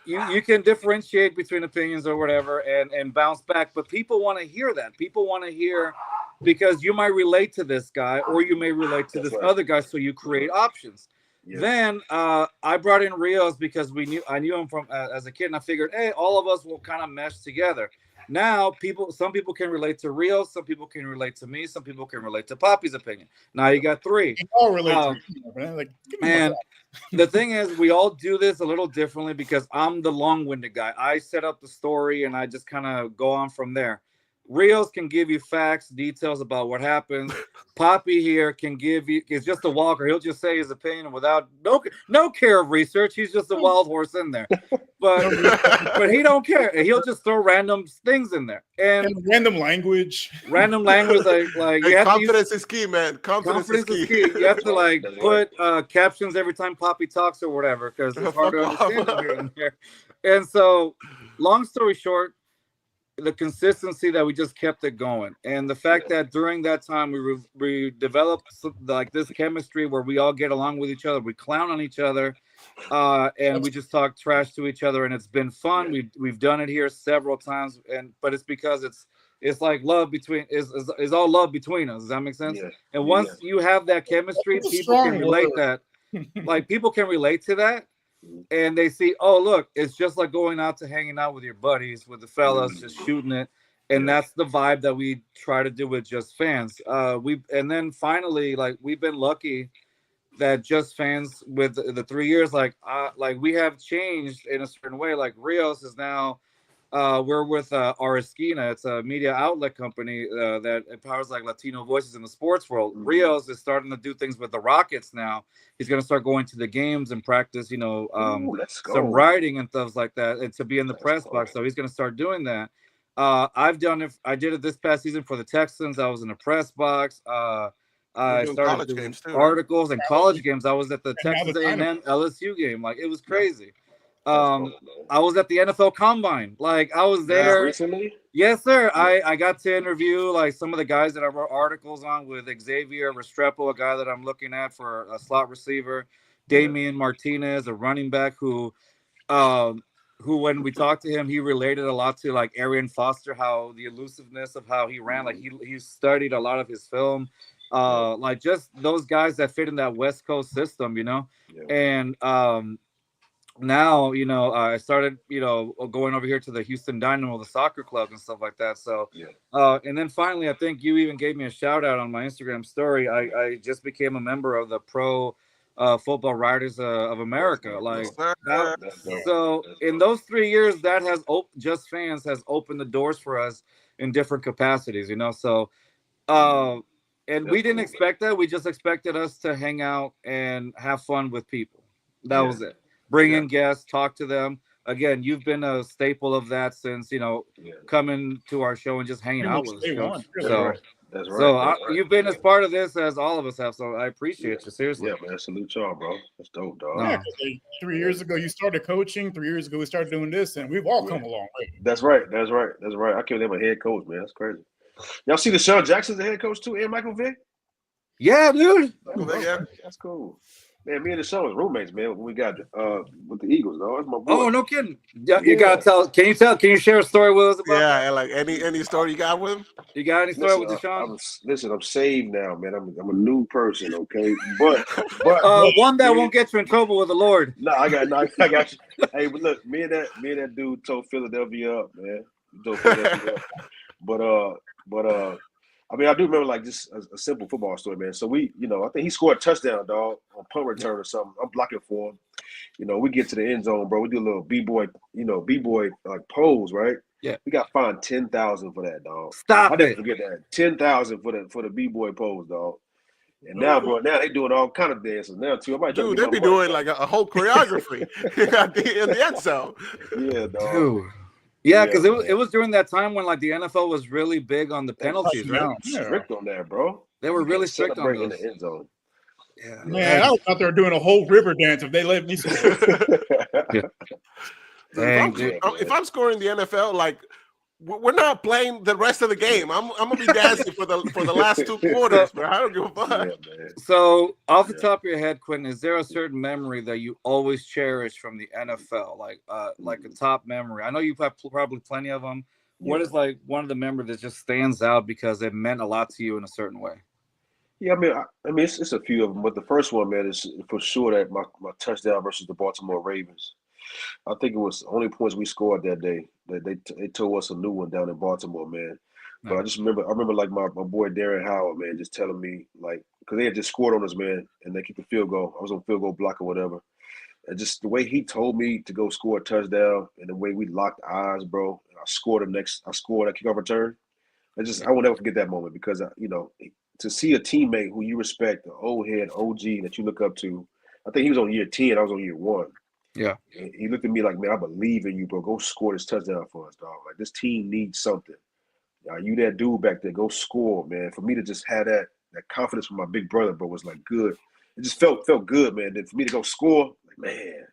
S1: you can differentiate between opinions or whatever, and bounce back, but people want to hear that. People want to hear because you might relate to this guy, or you may relate to other guy, so you create options. Yeah. Then I brought in Rios because I knew him from as a kid, and I figured, hey, all of us will kind of mesh together. Now some people can relate to Rios, some people can relate to me, some people can relate to Papi's opinion. Now you got three.
S4: They all relate to me, man. Like,
S1: and the thing is, we all do this a little differently because I'm the long-winded guy. I set up the story and I just kind of go on from there. Rios can give you facts, details about what happens. Papi here can give you, it's just a walker. He'll just say his opinion without no care of research. He's just a wild horse in there. But he don't care. He'll just throw random things in there. And
S4: random language.
S1: Like
S2: hey, confidence is key, man. Confidence is key.
S1: You have to like put captions every time Papi talks or whatever, because it's hard to understand here and there. And so, long story short, the consistency that we just kept it going, and the fact that during that time we developed like this chemistry where we all get along with each other, we clown on each other, and we just talk trash to each other, and it's been fun. We've done it here several times, but it's because it's like love between is all love between us. Does that make sense? Yeah. And once you have that chemistry, people can relate that. Like people can relate to that. And they see, oh, look, it's just like going out to hanging out with your buddies, with the fellas, just shooting it. And that's the vibe that we try to do with Just Fans. And then finally, like, we've been lucky that Just Fans with the 3 years, like we have changed in a certain way. Like Rios is now, we're with Arisquina. It's a media outlet company that empowers like Latino voices in the sports world. Rios is starting to do things with the Rockets now. He's going to start going to the games and practice, some writing and stuff like that, and to be in the press box. So he's going to start doing that. I've done it. I did it this past season for the Texans. I was in the press box. I started doing articles and college games. I was at the Texas A&M LSU game. Like, it was crazy. I was at the NFL Combine. Like, I was there
S5: recently.
S1: Yes, sir. I got to interview like some of the guys that I wrote articles on with Xavier Restrepo, a guy that I'm looking at for a slot receiver, Damian Martinez, a running back who when we talked to him, he related a lot to like Arian Foster, how the elusiveness of how he ran. Like he studied a lot of his film. Like just those guys that fit in that West Coast system, and now, I started, going over here to the Houston Dynamo, the soccer club and stuff like that. So, and then finally, I think you even gave me a shout out on my Instagram story. I just became a member of the Pro Football Writers of America. Like, so in those 3 years, that has Just Fans has opened the doors for us in different capacities, So, and we didn't expect that. We just expected us to hang out and have fun with people. That was it. Bring in guests, talk to them. Again, you've been a staple of that since, coming to our show and just hanging out with us. That's right. You've been as part of this as all of us have. So I appreciate you. Seriously.
S5: Yeah, man. Salute y'all, bro. That's dope, dog.
S4: Yeah, 3 years ago, you started coaching. 3 years ago, we started doing this, and we've all come a long way.
S5: That's right. I can't name a head coach, man. That's crazy. Y'all see Deshaun Jackson's the head coach too, and Michael Vick?
S1: Yeah, dude.
S5: Yeah, that's cool. Man, me and Deshaun was roommates, man, when we got with the Eagles, though. That's my boy.
S1: Oh, no kidding. Yeah, you gotta tell. Can you share a story with us about
S2: that? Like any story you got with him?
S1: You got any story with Deshaun?
S5: I'm saved now, man. I'm a new person, okay? But
S1: one that won't get you in trouble with the Lord.
S5: No, I got you. Hey, but look, me and that dude tore Philadelphia up, man. But I mean, I do remember like just a simple football story, man. So we, I think he scored a touchdown, dog, on punt return or something. I'm blocking for him. We get to the end zone, bro. We do a little b-boy like pose, right?
S1: Yeah.
S5: We got fined $10,000 for that, dog.
S1: Stop
S5: I didn't forget that. $10,000 for the b-boy pose, dog. And now, bro, they doing all kind of dances now too.
S2: Dude, they be doing like a whole choreography in the end zone.
S5: Yeah, dog.
S1: Dude. Yeah, because it was during that time when like the NFL was really big on the penalties.
S5: Strict on that, bro.
S1: They were really strict on those.
S5: In the end zone.
S4: Yeah, man, I was out there doing a whole river dance if they let me score.
S2: If I'm scoring the NFL, like we're not playing the rest of the game. I'm gonna be dancing for the last 2 quarters, bro. I don't give a fuck.
S1: So, off the top of your head, Quintin, is there a certain memory that you always cherish from the NFL, like a top memory? I know you've had probably plenty of them. What is like one of the memories that just stands out because it meant a lot to you in a certain way?
S5: Yeah, I mean, it's a few of them, but the first one, man, is for sure that my touchdown versus the Baltimore Ravens. I think it was only points we scored that day. They told us a new one down in Baltimore, man. But I remember like my boy Darren Howard, man, just telling me like because they had just scored on us, man, and they kicked the field goal. I was on field goal block or whatever. And just the way he told me to go score a touchdown and the way we locked eyes, bro. And I scored a kickoff return. I will never forget that moment because to see a teammate who you respect, the old head OG that you look up to. I think he was on year 10. I was on year 1.
S1: Yeah.
S5: And he looked at me like, man, I believe in you, bro. Go score this touchdown for us, dog. Like this team needs something. You that dude back there, go score, man. For me to just have that confidence from my big brother, bro, was like good. It just felt good, man. Then for me to go score, like man,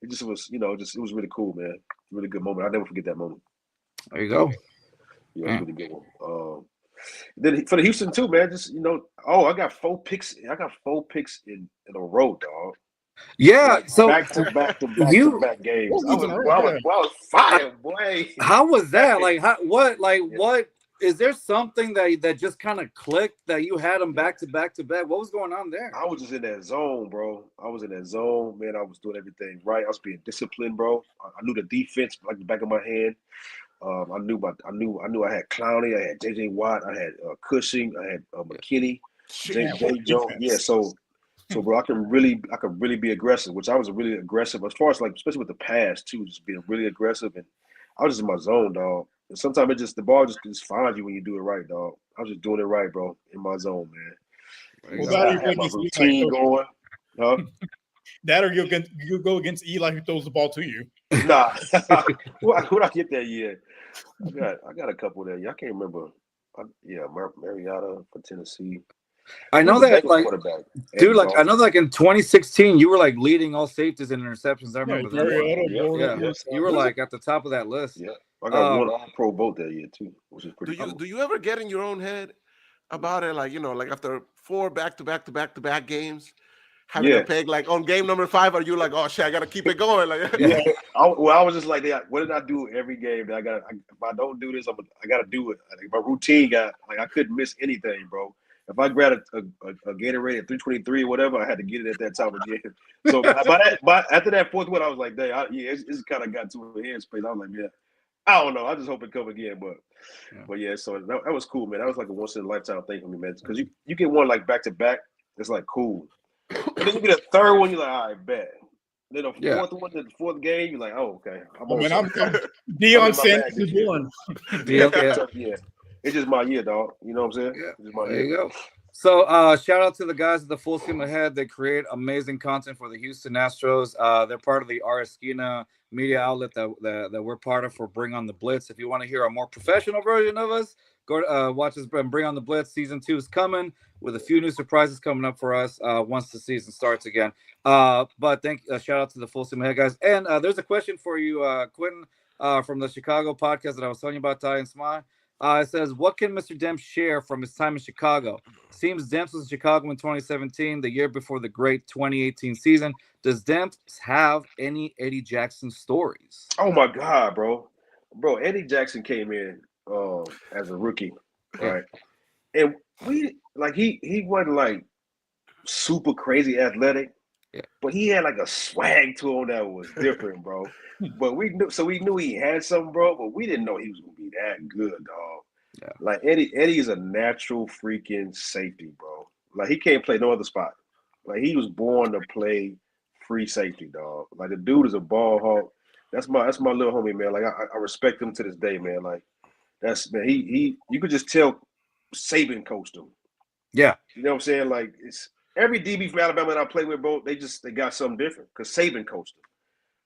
S5: it just was, it was really cool, man. Really good moment. I'll never forget that moment.
S1: There you go.
S5: Yeah, it was a really good one. Then for the Houston too, man. Just I got 4 picks. I got 4 picks in a row, dog.
S1: Yeah,
S5: like
S1: so
S5: back to back games. I was fire, boy.
S1: How was that? Like, what? Is there something that just kind of clicked that you had them back to back to back? What was going on there?
S5: I was just in that zone, bro. I was in that zone, man. I was doing everything right. I was being disciplined, bro. I knew the defense like the back of my hand. I knew I had Clowney, I had JJ Watt, I had Cushing, I had McKinney, Jay Jones. Yeah, so bro, I could really be aggressive, which I was really aggressive as far as like especially with the pass too, just being really aggressive, and I was just in my zone, dog. And sometimes the ball just finds you when you do it right, dog. I was just doing it right, bro, in my zone, man.
S4: Well,
S5: I had my routine going, huh?
S4: That or you go against Eli who throws the ball to you.
S5: Nah, what I get that year? I got a couple there. I can't remember. Mariota for Tennessee.
S1: I know that, like, dude, like I know, like in 2016, you were like leading all safeties and interceptions. I remember that. You were like at the top of that list.
S5: Yeah, I got one All-Pro vote that year too, which is pretty.
S2: Do you ever get in your own head about it? Like like after 4 back-to-back games, having a peg like on game number 5, are you like, oh shit, I gotta keep it going? Like,
S5: I was just like, what did I do every game? That if I don't do this, I gotta do it. Like, my routine I couldn't miss anything, bro. If I grabbed a Gatorade at 323 or whatever, I had to get it at that time again. So after that 4th one, I was like, dang, it's kind of got to a headspace. I was like, man, I don't know. I just hope it come again, but yeah. So that was cool, man. That was like a once in a lifetime thing for me, man. Because you get one like back to back, it's like cool. And then you get a 3rd one, you're like, all right, bet. Then the 4th one, the 4th game, you're like, oh, okay. I'm
S4: Deion Sanders is one.
S5: Yeah. It's just my year, dog. You know what I'm saying?
S1: Yeah. There you go. So shout out to the guys at the Full Steam Ahead. They create amazing content for the Houston Astros. They're part of the R. Esquina media outlet that we're part of for Bring on the Blitz. If you want to hear a more professional version of us, go watch us Bring on the Blitz. Season 2 is coming with a few new surprises coming up for us once the season starts again. But shout out to the Full Steam Ahead guys. And there's a question for you, Quintin, from the Chicago podcast that I was telling you about, Ty and Smile. It says, what can Mr. Demps share from his time in Chicago? Seems Demps was in Chicago in 2017, the year before the great 2018 season. Does Demps have any Eddie Jackson stories?
S5: Oh, my God, bro. Bro, Eddie Jackson came in as a rookie, right? And he wasn't like super crazy athletic, but he had like a swag to him that was different, bro. But we knew he had something, bro, but we didn't know he was gonna be that good, dog. Yeah. Like Eddie is a natural freaking safety, bro. Like he can't play no other spot. Like he was born to play free safety, dog. Like the dude is a ball hawk. That's my little homie, man. Like I respect him to this day, man. Like he you could just tell Saban coached him.
S1: Yeah.
S5: You know what I'm saying? Like it's every DB from Alabama that I play with, bro, they got something different because Saban coached him.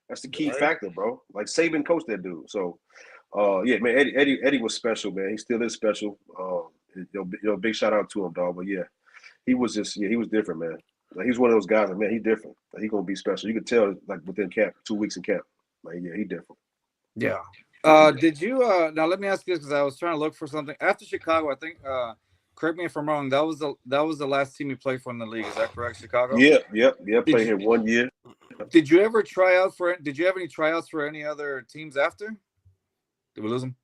S5: That's the key factor, bro. Like Saban coached that dude. So, yeah, man, Eddie was special, man. He still is special. Big shout out to him, dog. But yeah, he was different, man. Like he's one of those guys, like, man, he's different. Like, he's gonna be special. You could tell, like within camp, 2 weeks in camp. Like, yeah, he's different.
S1: Yeah. Did you? Now let me ask you this because I was trying to look for something after Chicago. I think. Correct me if I'm wrong. That was the last team you played for in the league. Is that correct, Chicago?
S5: Yeah. Played here 1 year.
S1: Did you ever try out for? Did you have any tryouts for any other teams after? Did we lose them?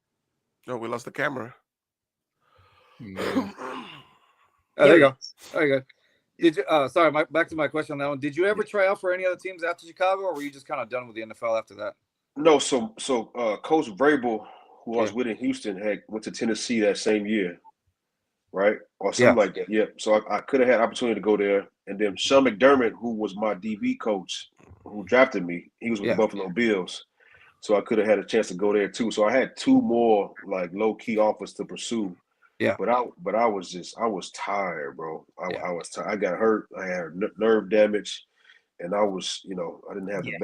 S2: No, we lost the camera.
S1: Oh, there you go. Did you? Sorry, back to my question on that one. Did you ever try out for any other teams after Chicago, or were you just kind of done with the NFL after that?
S5: No, so Coach Vrabel, who I was with in Houston, went to Tennessee that same year, right? Or something like that. Yeah. So I could have had opportunity to go there. And then Sean McDermott, who was my DB coach, who drafted me, he was with the Buffalo Bills. So I could have had a chance to go there too. So I had two more like low key offers to pursue.
S1: Yeah.
S5: But I was tired, bro. I was tired. I got hurt. I had nerve damage, and I was, I didn't have the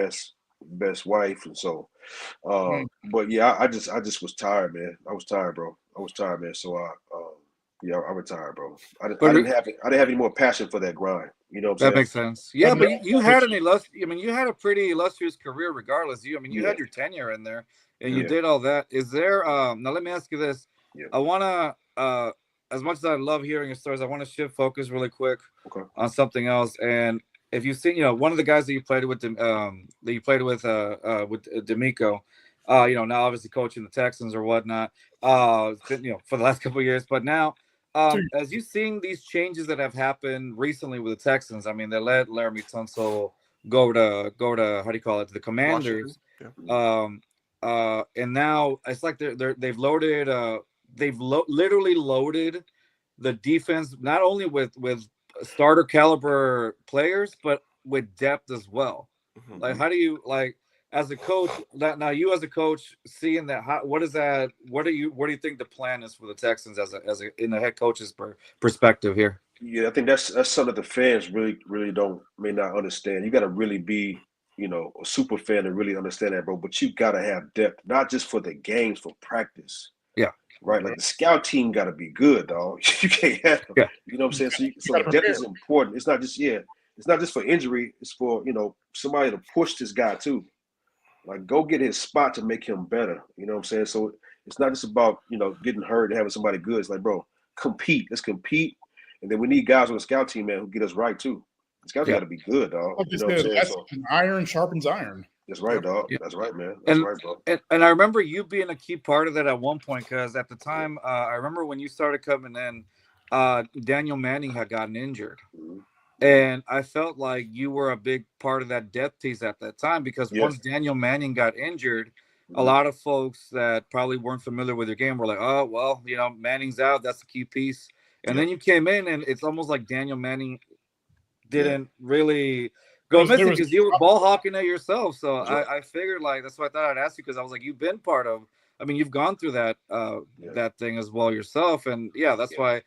S5: best wife, and so. But yeah, I just was tired, man. I was tired, bro. I was tired, man. So I retired, bro. I didn't have any more passion for that grind. You know what I'm saying?
S1: That makes sense. Yeah, but you had you had a pretty illustrious career regardless. You had your tenure in there and you did all that. Is there now let me ask you this.
S5: Yeah.
S1: I wanna as much as I love hearing your stories, I want to shift focus really quick on something else. And if you've seen, one of the guys that you played with D'Amico, now obviously coaching the Texans or whatnot, it's been, for the last couple of years, but now as you've seen these changes that have happened recently with the Texans, I mean, they let Laramie Tunsil go to how do you call it, the Commanders, and now it's like they've loaded, literally loaded the defense not only with starter caliber players, but with depth as well. Mm-hmm. Like, how do you as a coach? Now you as a coach, seeing that, what is that? What do you think the plan is for the Texans as a in the head coach's perspective here?
S5: Yeah, I think that's something that the fans really may not understand. You got to really be, a super fan and really understand that, bro. But you got to have depth, not just for the games, for practice.
S1: Yeah.
S5: Right. Like the scout team got to be good, dog. You can't have, you know what I'm saying? So depth is important. It's not just for injury. It's for, somebody to push this guy too. Like, go get his spot to make him better. You know what I'm saying? So it's not just about, getting hurt and having somebody good. It's like, bro, compete. Let's compete. And then we need guys on the scout team, man, who get us right too. The scouts got to be good, dog.
S4: Like you know what I'm saying? So, iron sharpens iron.
S5: That's right, dog. Yeah. That's right, man. That's right, bro.
S1: And I remember you being a key part of that at one point, because at the time, I remember when you started coming in, Daniel Manning had gotten injured. Mm-hmm. And I felt like you were a big part of that depth piece at that time, because once Daniel Manning got injured, a lot of folks that probably weren't familiar with your game were like, oh, well, Manning's out. That's the key piece. And then you came in, and it's almost like Daniel Manning didn't really go missing, because you were ball hawking it yourself. So I figured, that's why I thought I'd ask you, because I was like, you've been part of, you've gone through that that thing as well yourself. And that's why,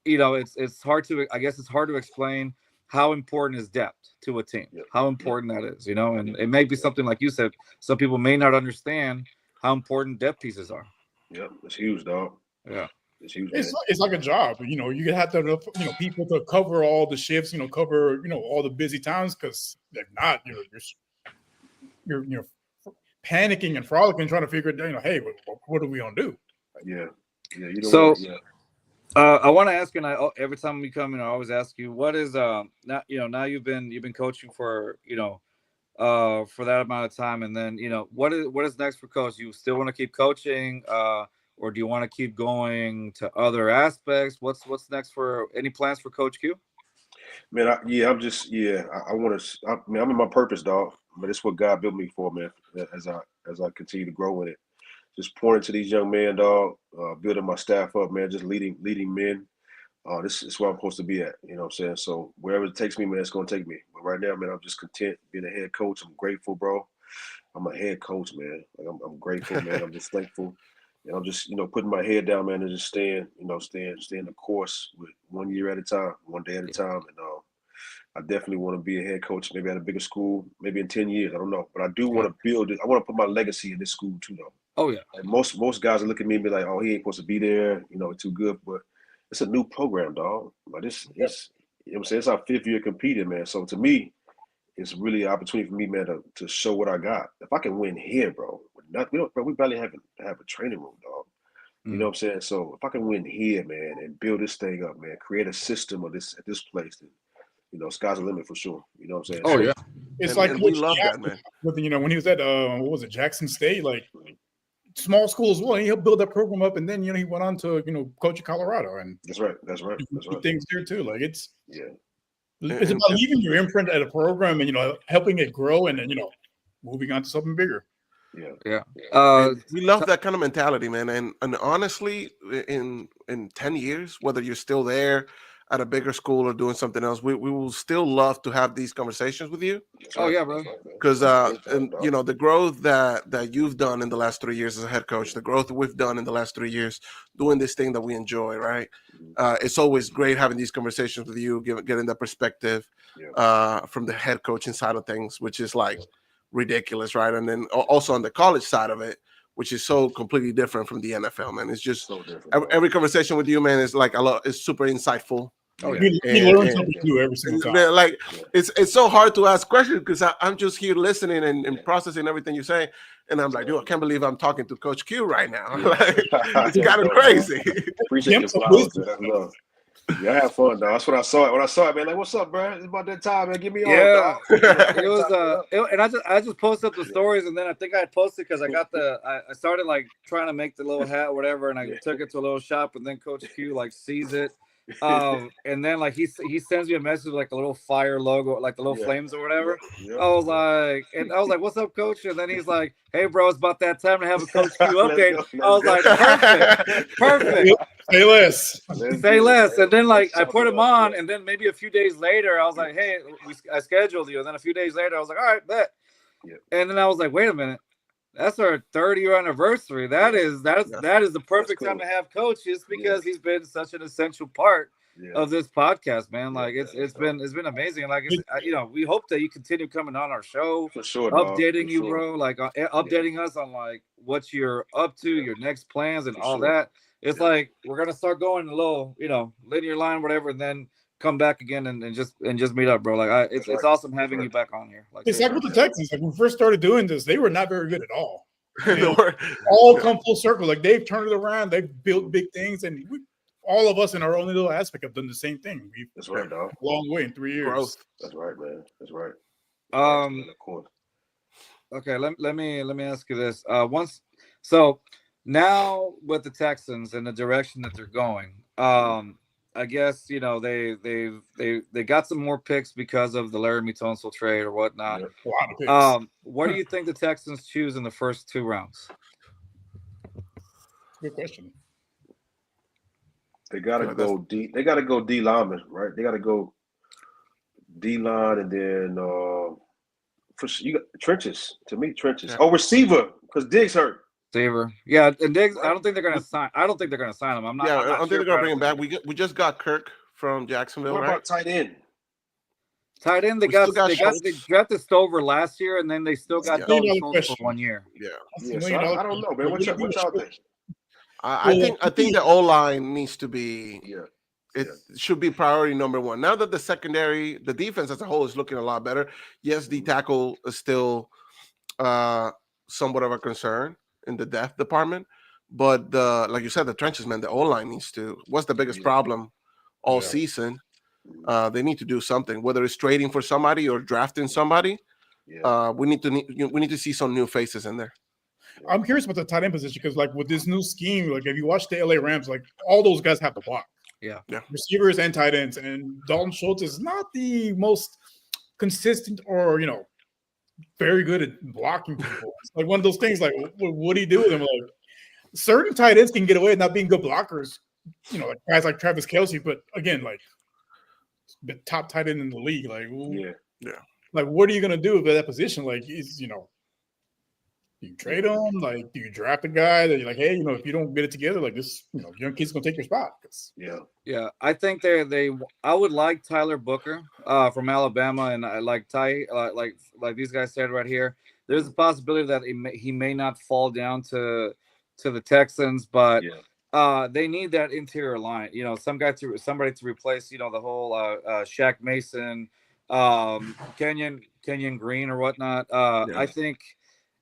S1: it's hard to explain how important is depth to a team, how important that is, and it may be something like you said, some people may not understand how important depth pieces are.
S5: Yeah, it's huge, dog.
S1: Yeah.
S5: It's huge.
S4: It's like a job. You have to have enough, people to cover all the shifts, cover, all the busy times, because if not, you're panicking and frolicking, trying to figure out, hey, what are we gonna do?
S5: Yeah.
S1: I want to ask you, and every time we come in, I always ask you, what is now you've been coaching for for that amount of time, and then what is next for Coach? You still want to keep coaching, or do you want to keep going to other aspects? What's next for any plans for Coach Q?
S5: Man, I'm want to. I'm in my purpose, dog. But it's what God built me for, man. As I continue to grow in it, just pouring to these young men, dog. Building my staff up, man. Just leading men. This is where I'm supposed to be at. You know what I'm saying? So wherever it takes me, man, it's gonna take me. But right now, man, I'm just content being a head coach. I'm grateful, bro. I'm a head coach, man. Like, I'm grateful, man. I'm just thankful. And I'm just, putting my head down, man, and just staying the course with 1 year at a time, one day at a time. And I definitely want to be a head coach, maybe at a bigger school, maybe in 10 years. I don't know. But I do want to build it. I want to put my legacy in this school too, though.
S1: Oh, yeah.
S5: And most guys will look at me and be like, oh, he ain't supposed to be there, too good. But it's a new program, dog. Like it's it's our 5th year competing, man. So to me, it's really an opportunity for me, man, to show what I got. If I can win here, bro, we barely have a training room, dog. You know what I'm saying? So if I can win here, man, and build this thing up, man, create a system of this at this place, then sky's the limit for sure. You know what I'm saying?
S1: Oh, yeah.
S4: It's
S2: we love that, man.
S4: When he was at what was it, Jackson State, like small school as well. He'll build that program up, and then he went on to coach in Colorado, and
S5: that's right.
S4: things there too. Like it's It's about leaving your imprint at a program and helping it grow and then moving on to something bigger.
S1: Yeah.
S2: We love that kind of mentality, man. And honestly, in 10 years, whether you're still there at a bigger school or doing something else, we will still love to have these conversations with you.
S1: Yeah, bro.
S2: Because the growth that you've done in the last 3 years as a head coach, the growth that we've done in the last 3 years doing this thing that we enjoy, right? It's always great having these conversations with you, getting that perspective from the head coaching side of things, which is like ridiculous, right? And then also on the college side of it, which is so completely different from the NFL, man. It's just so different. Every conversation with you, man, is like it's super insightful.
S4: You learn something new every single time.
S2: Man, like it's so hard to ask questions because I'm just here listening and processing everything you say, and I'm like, dude, I can't believe I'm talking to Coach Q right now. Like, it's kind of crazy.
S5: Appreciate the I have fun, dog. That's what I saw. When I saw it, man, like, what's up, bro? It's about that time, man. Give me on, dog.
S1: It was and I just posted up the stories, and then I think I posted because I got I started like trying to make the little hat or whatever, and I took it to a little shop, and then Coach Q like sees it. And then like he sends me a message with like a little fire logo, like the little flames or whatever. I was like, what's up, coach? And then he's like, hey bro, it's about that time to have a Coach Q update. I was like, perfect. Say less. And then like I put him on, and then maybe a few days later I was like, hey, I scheduled you. And then a few days later I was like, all right, bet. And then I was like, wait a minute. That's our 30-year anniversary. That is the perfect time to have Coach, just because he's been such an essential part of this podcast, man. Like it's been amazing. Like we hope that you continue coming on our show,
S5: for sure,
S1: updating you, bro. Like updating us on like what you're up to, your next plans, and all that. It's like we're gonna start going a little, linear line, whatever, and then come back again and just meet up, bro. Like it's awesome having you back on here. Like
S4: it's like with the Texans. Like when we first started doing this, they were not very good at all. All come full circle. Like they've turned it around. They've built big things, and all of us in our own little aspect have done the same thing.
S5: That's right, dog.
S4: A long way in 3 years.
S5: Growth. That's right, man. That's right.
S1: Of course. Okay, let me ask you this. Now with the Texans and the direction that they're going, I guess they got some more picks because of the Laramie Tunsil trade or whatnot. What do you think the Texans choose in the first 2 rounds?
S4: Good question.
S5: They gotta go D. They gotta go D lineman, right? They gotta go D line, and then you got trenches. To me, trenches. Oh, receiver, because Diggs hurt.
S1: Receiver, yeah, and Diggs. I don't think they're gonna sign. I don't think they're gonna sign him.
S2: I don't think they're gonna bring him back. We just got Kirk from Jacksonville.
S5: What about tight end?
S1: Tight end, they drafted Stover last year, and then they still got Dalton for 1 year.
S5: So I don't know, man. What y'all think?
S2: I think the O-line needs to be. It should be priority number 1. Now that the secondary, the defense as a whole is looking a lot better. Yes, the tackle is still somewhat of a concern in the depth department, but like you said, the trenches, man, the O-line needs to. What's the biggest problem all season? They need to do something, whether it's trading for somebody or drafting somebody. We need to see some new faces in there.
S4: I'm curious about the tight end position because, like, with this new scheme, like if you watch the LA Rams, like all those guys have to block.
S1: Yeah.
S4: Receivers and tight ends, and Dalton Schultz is not the most consistent or very good at blocking people. It's like one of those things. Like, what do you do with him? Like, certain tight ends can get away with not being good blockers. Like guys like Travis Kelce, but again, like the top tight end in the league. Like, like what are you gonna do with that position? Like, do you trade him? Like, do you draft a guy that you're like, hey, if you don't get it together, like this, young kid's gonna take your spot?
S1: Yeah. I think I would like Tyler Booker from Alabama, and I like like these guys said right here. There's a possibility that he may not fall down to the Texans, but they need that interior line. Somebody to replace the whole Shaq Mason, Kenyon Green or whatnot. I think.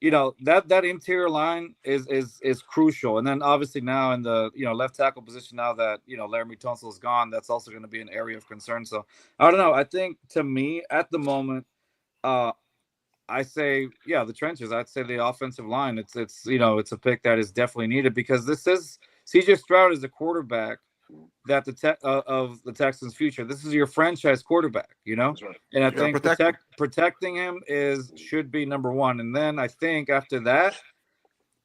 S1: That interior line is crucial, and then obviously now in the left tackle position, now that Laramie Tunsil is gone, that's also going to be an area of concern. So I don't know. I think to me at the moment, I say the trenches. I'd say the offensive line. It's a pick that is definitely needed because this is CJ Stroud is a quarterback that of the Texans' future. This is your franchise quarterback, you know.
S5: That's right.
S1: And I think protecting him should be number one. And then I think after that,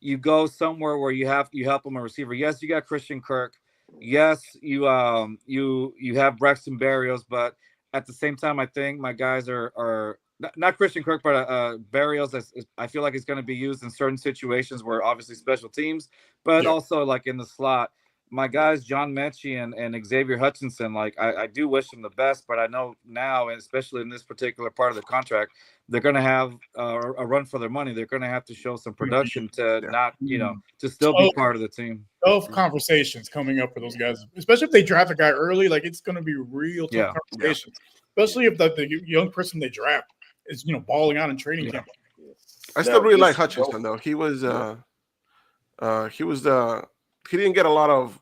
S1: you go somewhere where you help him a receiver. Yes, you got Christian Kirk. Yes, you have Braxton Berrios, but at the same time, I think my guys are not Christian Kirk, but Berrios. I feel like it's going to be used in certain situations where obviously special teams, but also like in the slot. My guys, John Mechie and Xavier Hutchinson, like I do wish them the best, but I know now, and especially in this particular part of the contract, they're going to have a run for their money. They're going to have to show some production to not, to still be part of the team.
S4: Tough conversations coming up for those guys, especially if they draft a guy early. Like it's going to be real tough conversations, especially if the young person they draft is balling out in training camp.
S2: I still really like Hutchinson though. He didn't get a lot of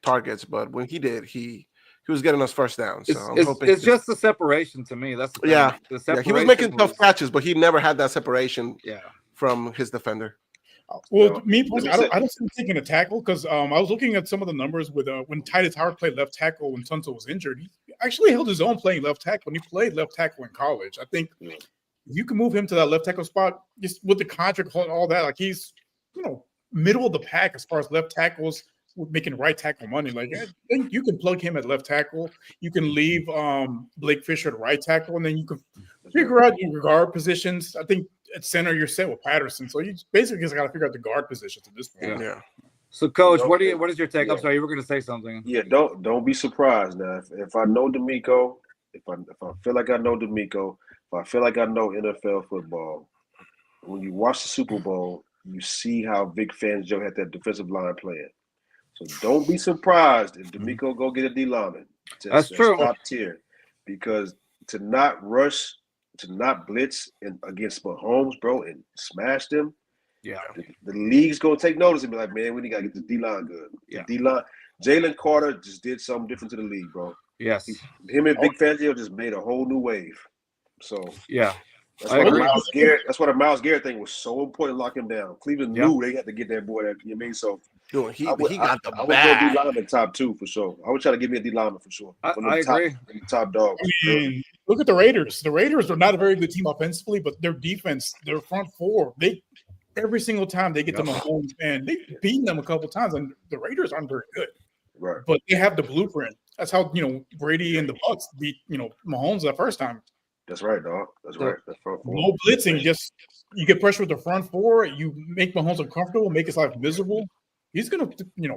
S2: targets, but when he did, he was getting us first down. So I'm hoping
S1: it's just the separation to me. That's the
S2: thing. He was making tough catches, but he never had that separation from his defender.
S4: Well, me personally, I don't see him taking a tackle because I was looking at some of the numbers with when Titus Howard played left tackle when Tunsil was injured. He actually held his own playing left tackle when he played left tackle in college. I think if you can move him to that left tackle spot, just with the contract and all that, like he's middle of the pack as far as left tackles making right tackle money. Like I think you can plug him at left tackle. You can leave Blake Fisher at right tackle, and then you can figure out your guard positions. I think at center you're set with Patterson, so you basically just got to figure out the guard positions at this point.
S2: Yeah.
S1: So, Coach, what is your take? I'm sorry, you were going to say something.
S5: Yeah, don't be surprised now. If I know D'Amico, if I feel like I know D'Amico, if I feel like I know NFL football, when you watch the Super Bowl, you see how Vic Fangio had that defensive line playing. So don't be surprised if D'Amico go get a D lineman.
S1: That's true.
S5: Top tier, because to not rush, to not blitz against Mahomes, bro, and smash them.
S1: Yeah,
S5: the league's gonna take notice and be like, man, we gotta get the D line good.
S1: Yeah,
S5: D line. Jalen Carter just did something different to the league, bro.
S1: Yes,
S5: him and Vic Fangio just made a whole new wave. So
S1: yeah.
S5: That's why the Myles Garrett thing was so important to lock him down. Cleveland knew they had to get that boy. You know what I mean? So
S2: he got the
S5: I would go D lineman top 2 for sure. I would try to give me a D lineman for sure.
S1: I agree.
S5: Top dog.
S4: I mean, look at the Raiders. The Raiders are not a very good team offensively, but their defense, their front four, every single time they get to Mahomes, and they've beaten them a couple times, and the Raiders aren't very good.
S5: Right.
S4: But they have the blueprint. That's how Brady and the Bucs beat Mahomes that first time.
S5: That's right, dog. That's right. That's front four.
S4: No blitzing, just you get pressure with the front four. You make Mahomes uncomfortable, make his life miserable. He's gonna,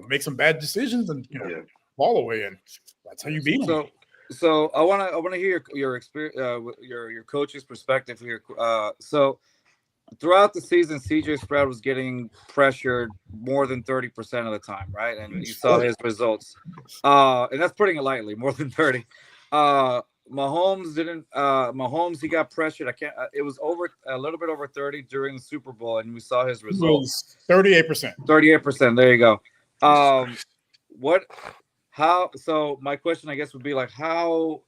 S4: make some bad decisions and fall away, and that's how you beat him.
S1: So I want to hear your experience, your coach's perspective here. So throughout the season, CJ Stroud was getting pressured more than 30% of the time, right? And you saw his results, and that's putting it lightly, more than 30. Mahomes didn't. Mahomes, he got pressured. It was over a little bit over 30 during the Super Bowl, and we saw his results.
S4: 38%.
S1: 38%. There you go. So my question, I guess, would be like, how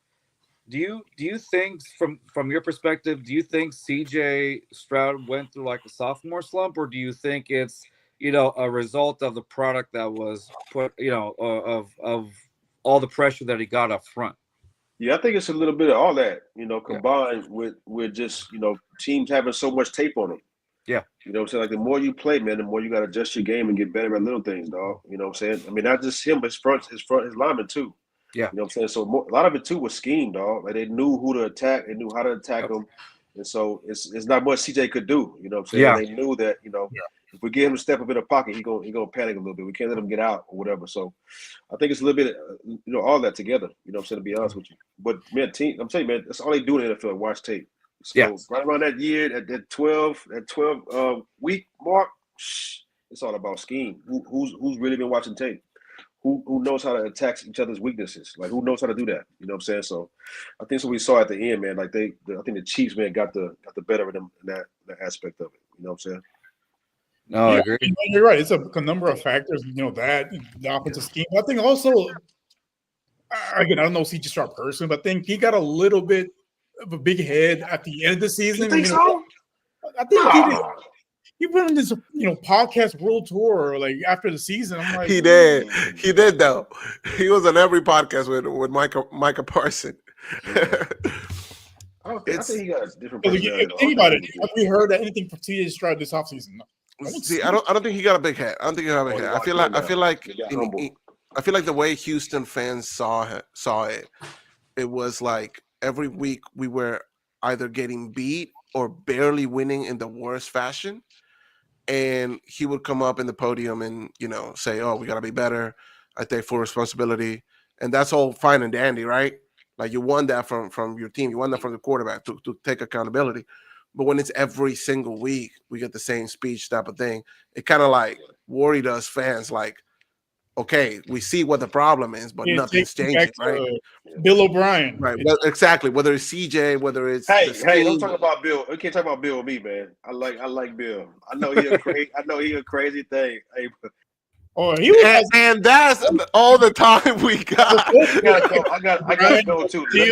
S1: do you think from your perspective, do you think CJ Stroud went through like a sophomore slump, or do you think it's a result of the product that was put, of all the pressure that he got up front?
S5: Yeah, I think it's a little bit of all that, combined with just, teams having so much tape on them.
S1: Yeah.
S5: You know what I'm saying? Like the more you play, man, the more you got to adjust your game and get better at little things, dog. You know what I'm saying? I mean, not just him, but his linemen too.
S1: Yeah.
S5: You know what I'm saying? So a lot of it too was scheme, dog. Like they knew who to attack, they knew how to attack them. And so it's not much CJ could do. You know what I'm saying?
S1: Yeah.
S5: They knew that, if we get him to step up in the pocket, he gonna panic a little bit. We can't let him get out or whatever. So I think it's a little bit of, all that together. You know what I'm saying, to be honest with you. But man, I'm telling you, man, that's all they do in the NFL, watch tape. So right around that year, at that 12 week mark, it's all about scheme. Who's really been watching tape? Who knows how to attack each other's weaknesses? Like who knows how to do that? You know what I'm saying? So I think that's what we saw at the end, man. Like I think the Chiefs, man, got the better of them in that aspect of it. You know what I'm saying?
S1: No, I agree.
S4: You're right. It's a number of factors. That the offensive scheme. I think also, again, I don't know CJ Stroud person, but I think he got a little bit of a big head at the end of the season.
S5: You think so?
S4: I think he did. he went on this podcast world tour like after the season. I'm like,
S2: he did though. He was on every podcast with Micah Parson.
S5: I think he got a different.
S4: Think about it. Have we heard anything from T.J. Stroud this offseason? No.
S2: See, I don't think he got a big head. I don't think he got a big head. I feel like the way Houston fans saw it, it was like every week we were either getting beat or barely winning in the worst fashion. And he would come up in the podium and, say, oh, we got to be better. I take full responsibility. And that's all fine and dandy, right? Like you won that from your team. You won that from the quarterback to take accountability. But when it's every single week, we get the same speech type of thing. It kind of like worried us fans like, okay, we see what the problem is, but nothing's changing, right?
S4: Bill O'Brien.
S2: Right, well, exactly. Whether it's CJ, whether it's
S5: hey, don't talk about Bill. We can't talk about Bill with me, man. I like Bill. I know he a crazy thing. Hey,
S2: and that's all the time we got.
S5: I gotta go too. Let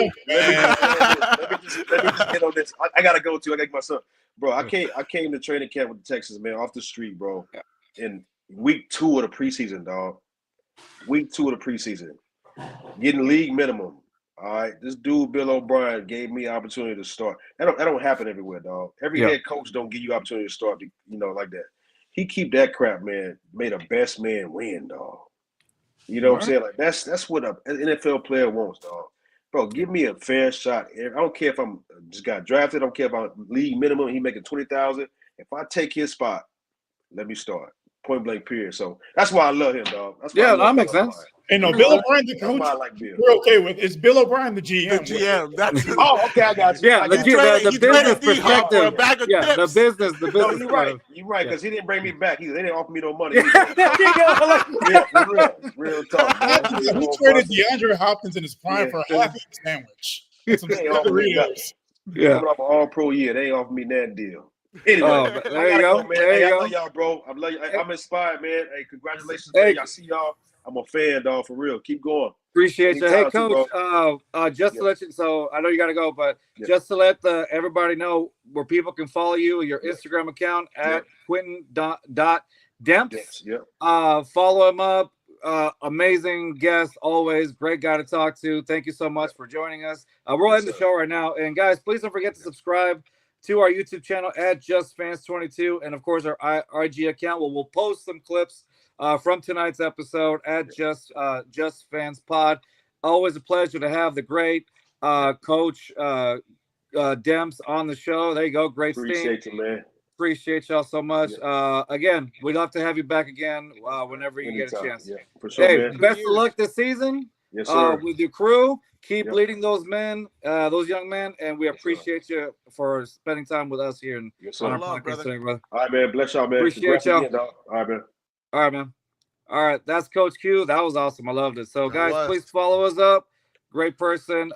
S5: me just get on this. I gotta go too. I gotta get my son, bro. I came to training camp with the Texans, man, off the street, bro. In week 2 of the preseason, dog. Week 2 of the preseason, getting league minimum. All right, this dude Bill O'Brien gave me opportunity to start. That don't happen everywhere, dog. Every head coach don't give you opportunity to start, like that. He keep that crap, man. Made a best man win, dog. You know what I'm saying? Like that's what an NFL player wants, dog. Bro, give me a fair shot. I don't care if I'm just got drafted. I don't care if I'm league minimum. He making $20,000. If I take his spot, let me start. Point blank, period. So that's why I love him, dog.
S1: That makes sense.
S4: And Bill O'Brien, the coach, I like Bill. We're okay with. It's Bill O'Brien, the GM.
S2: The GM. That's
S5: okay. I got you.
S1: Yeah, the business perspective. The business. No,
S5: you're right. You're right because he didn't bring me back. They didn't offer me no money. Real talk.
S4: He traded DeAndre Hopkins in his prime for a half a sandwich. Some Rios.
S5: Coming off an All-Pro year, they ain't offered me that deal. Anyway,
S1: there you go.
S5: Man. I love y'all, bro. I'm inspired, man. Hey, congratulations, man. I see y'all. I'm a fan, dog, for real. Keep going.
S1: Appreciate you. Hey, Coach, just to let you, so I know you got to go, but just to let everybody know where people can follow you, your Instagram account at Quintin.Demps. Follow him up. Amazing guest, always. Great guy to talk to. Thank you so much for joining us. We're ending the show right now. And, guys, please don't forget to subscribe to our YouTube channel at JustFans22, and of course our IG account. We'll post some clips from tonight's episode at JustFansPod. Always a pleasure to have the great Coach Demps on the show. There you go, great
S5: Appreciate you, man.
S1: Appreciate y'all so much. Again, we'd love to have you back again whenever you get a chance.
S5: Yeah, for sure,
S1: hey,
S5: man.
S1: Best of luck this season.
S5: Yes, sir.
S1: With your crew. Keep leading those men, those young men, and we appreciate you for spending time with us here. On our podcast today, brother.
S5: All right, man. Bless y'all, man.
S1: Appreciate y'all.
S5: Again, all right, man.
S1: All right, man. All right, that's Coach Q. That was awesome. I loved it. So, guys, please follow us up. Great person.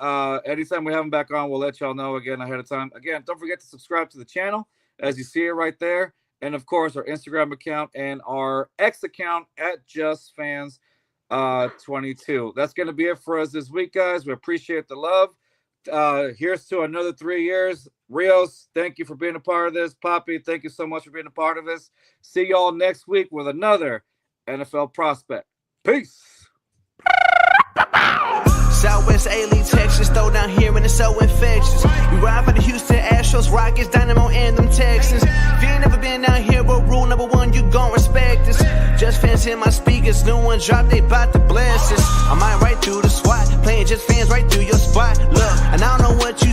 S1: Anytime we have him back on, we'll let y'all know again ahead of time. Again, don't forget to subscribe to the channel as you see it right there. And, of course, our Instagram account and our X account at JustFans22. That's going to be it for us this week, guys. We appreciate the love. Here's to another 3 years. Rios, thank you for being a part of this. Papi, thank you so much for being a part of this. See y'all next week with another NFL prospect. Peace.
S3: Southwest A-League, Texas, throw down here and it's so infectious. We ride for the Houston Astros, Rockets, Dynamo, and them Texans. If you ain't never been down here, but rule number one, you gon' respect us. Just fans in my speakers, new one drop, they bout to bless us. I might right through the SWAT, playing just fans right through your spot. Look, and I don't know what you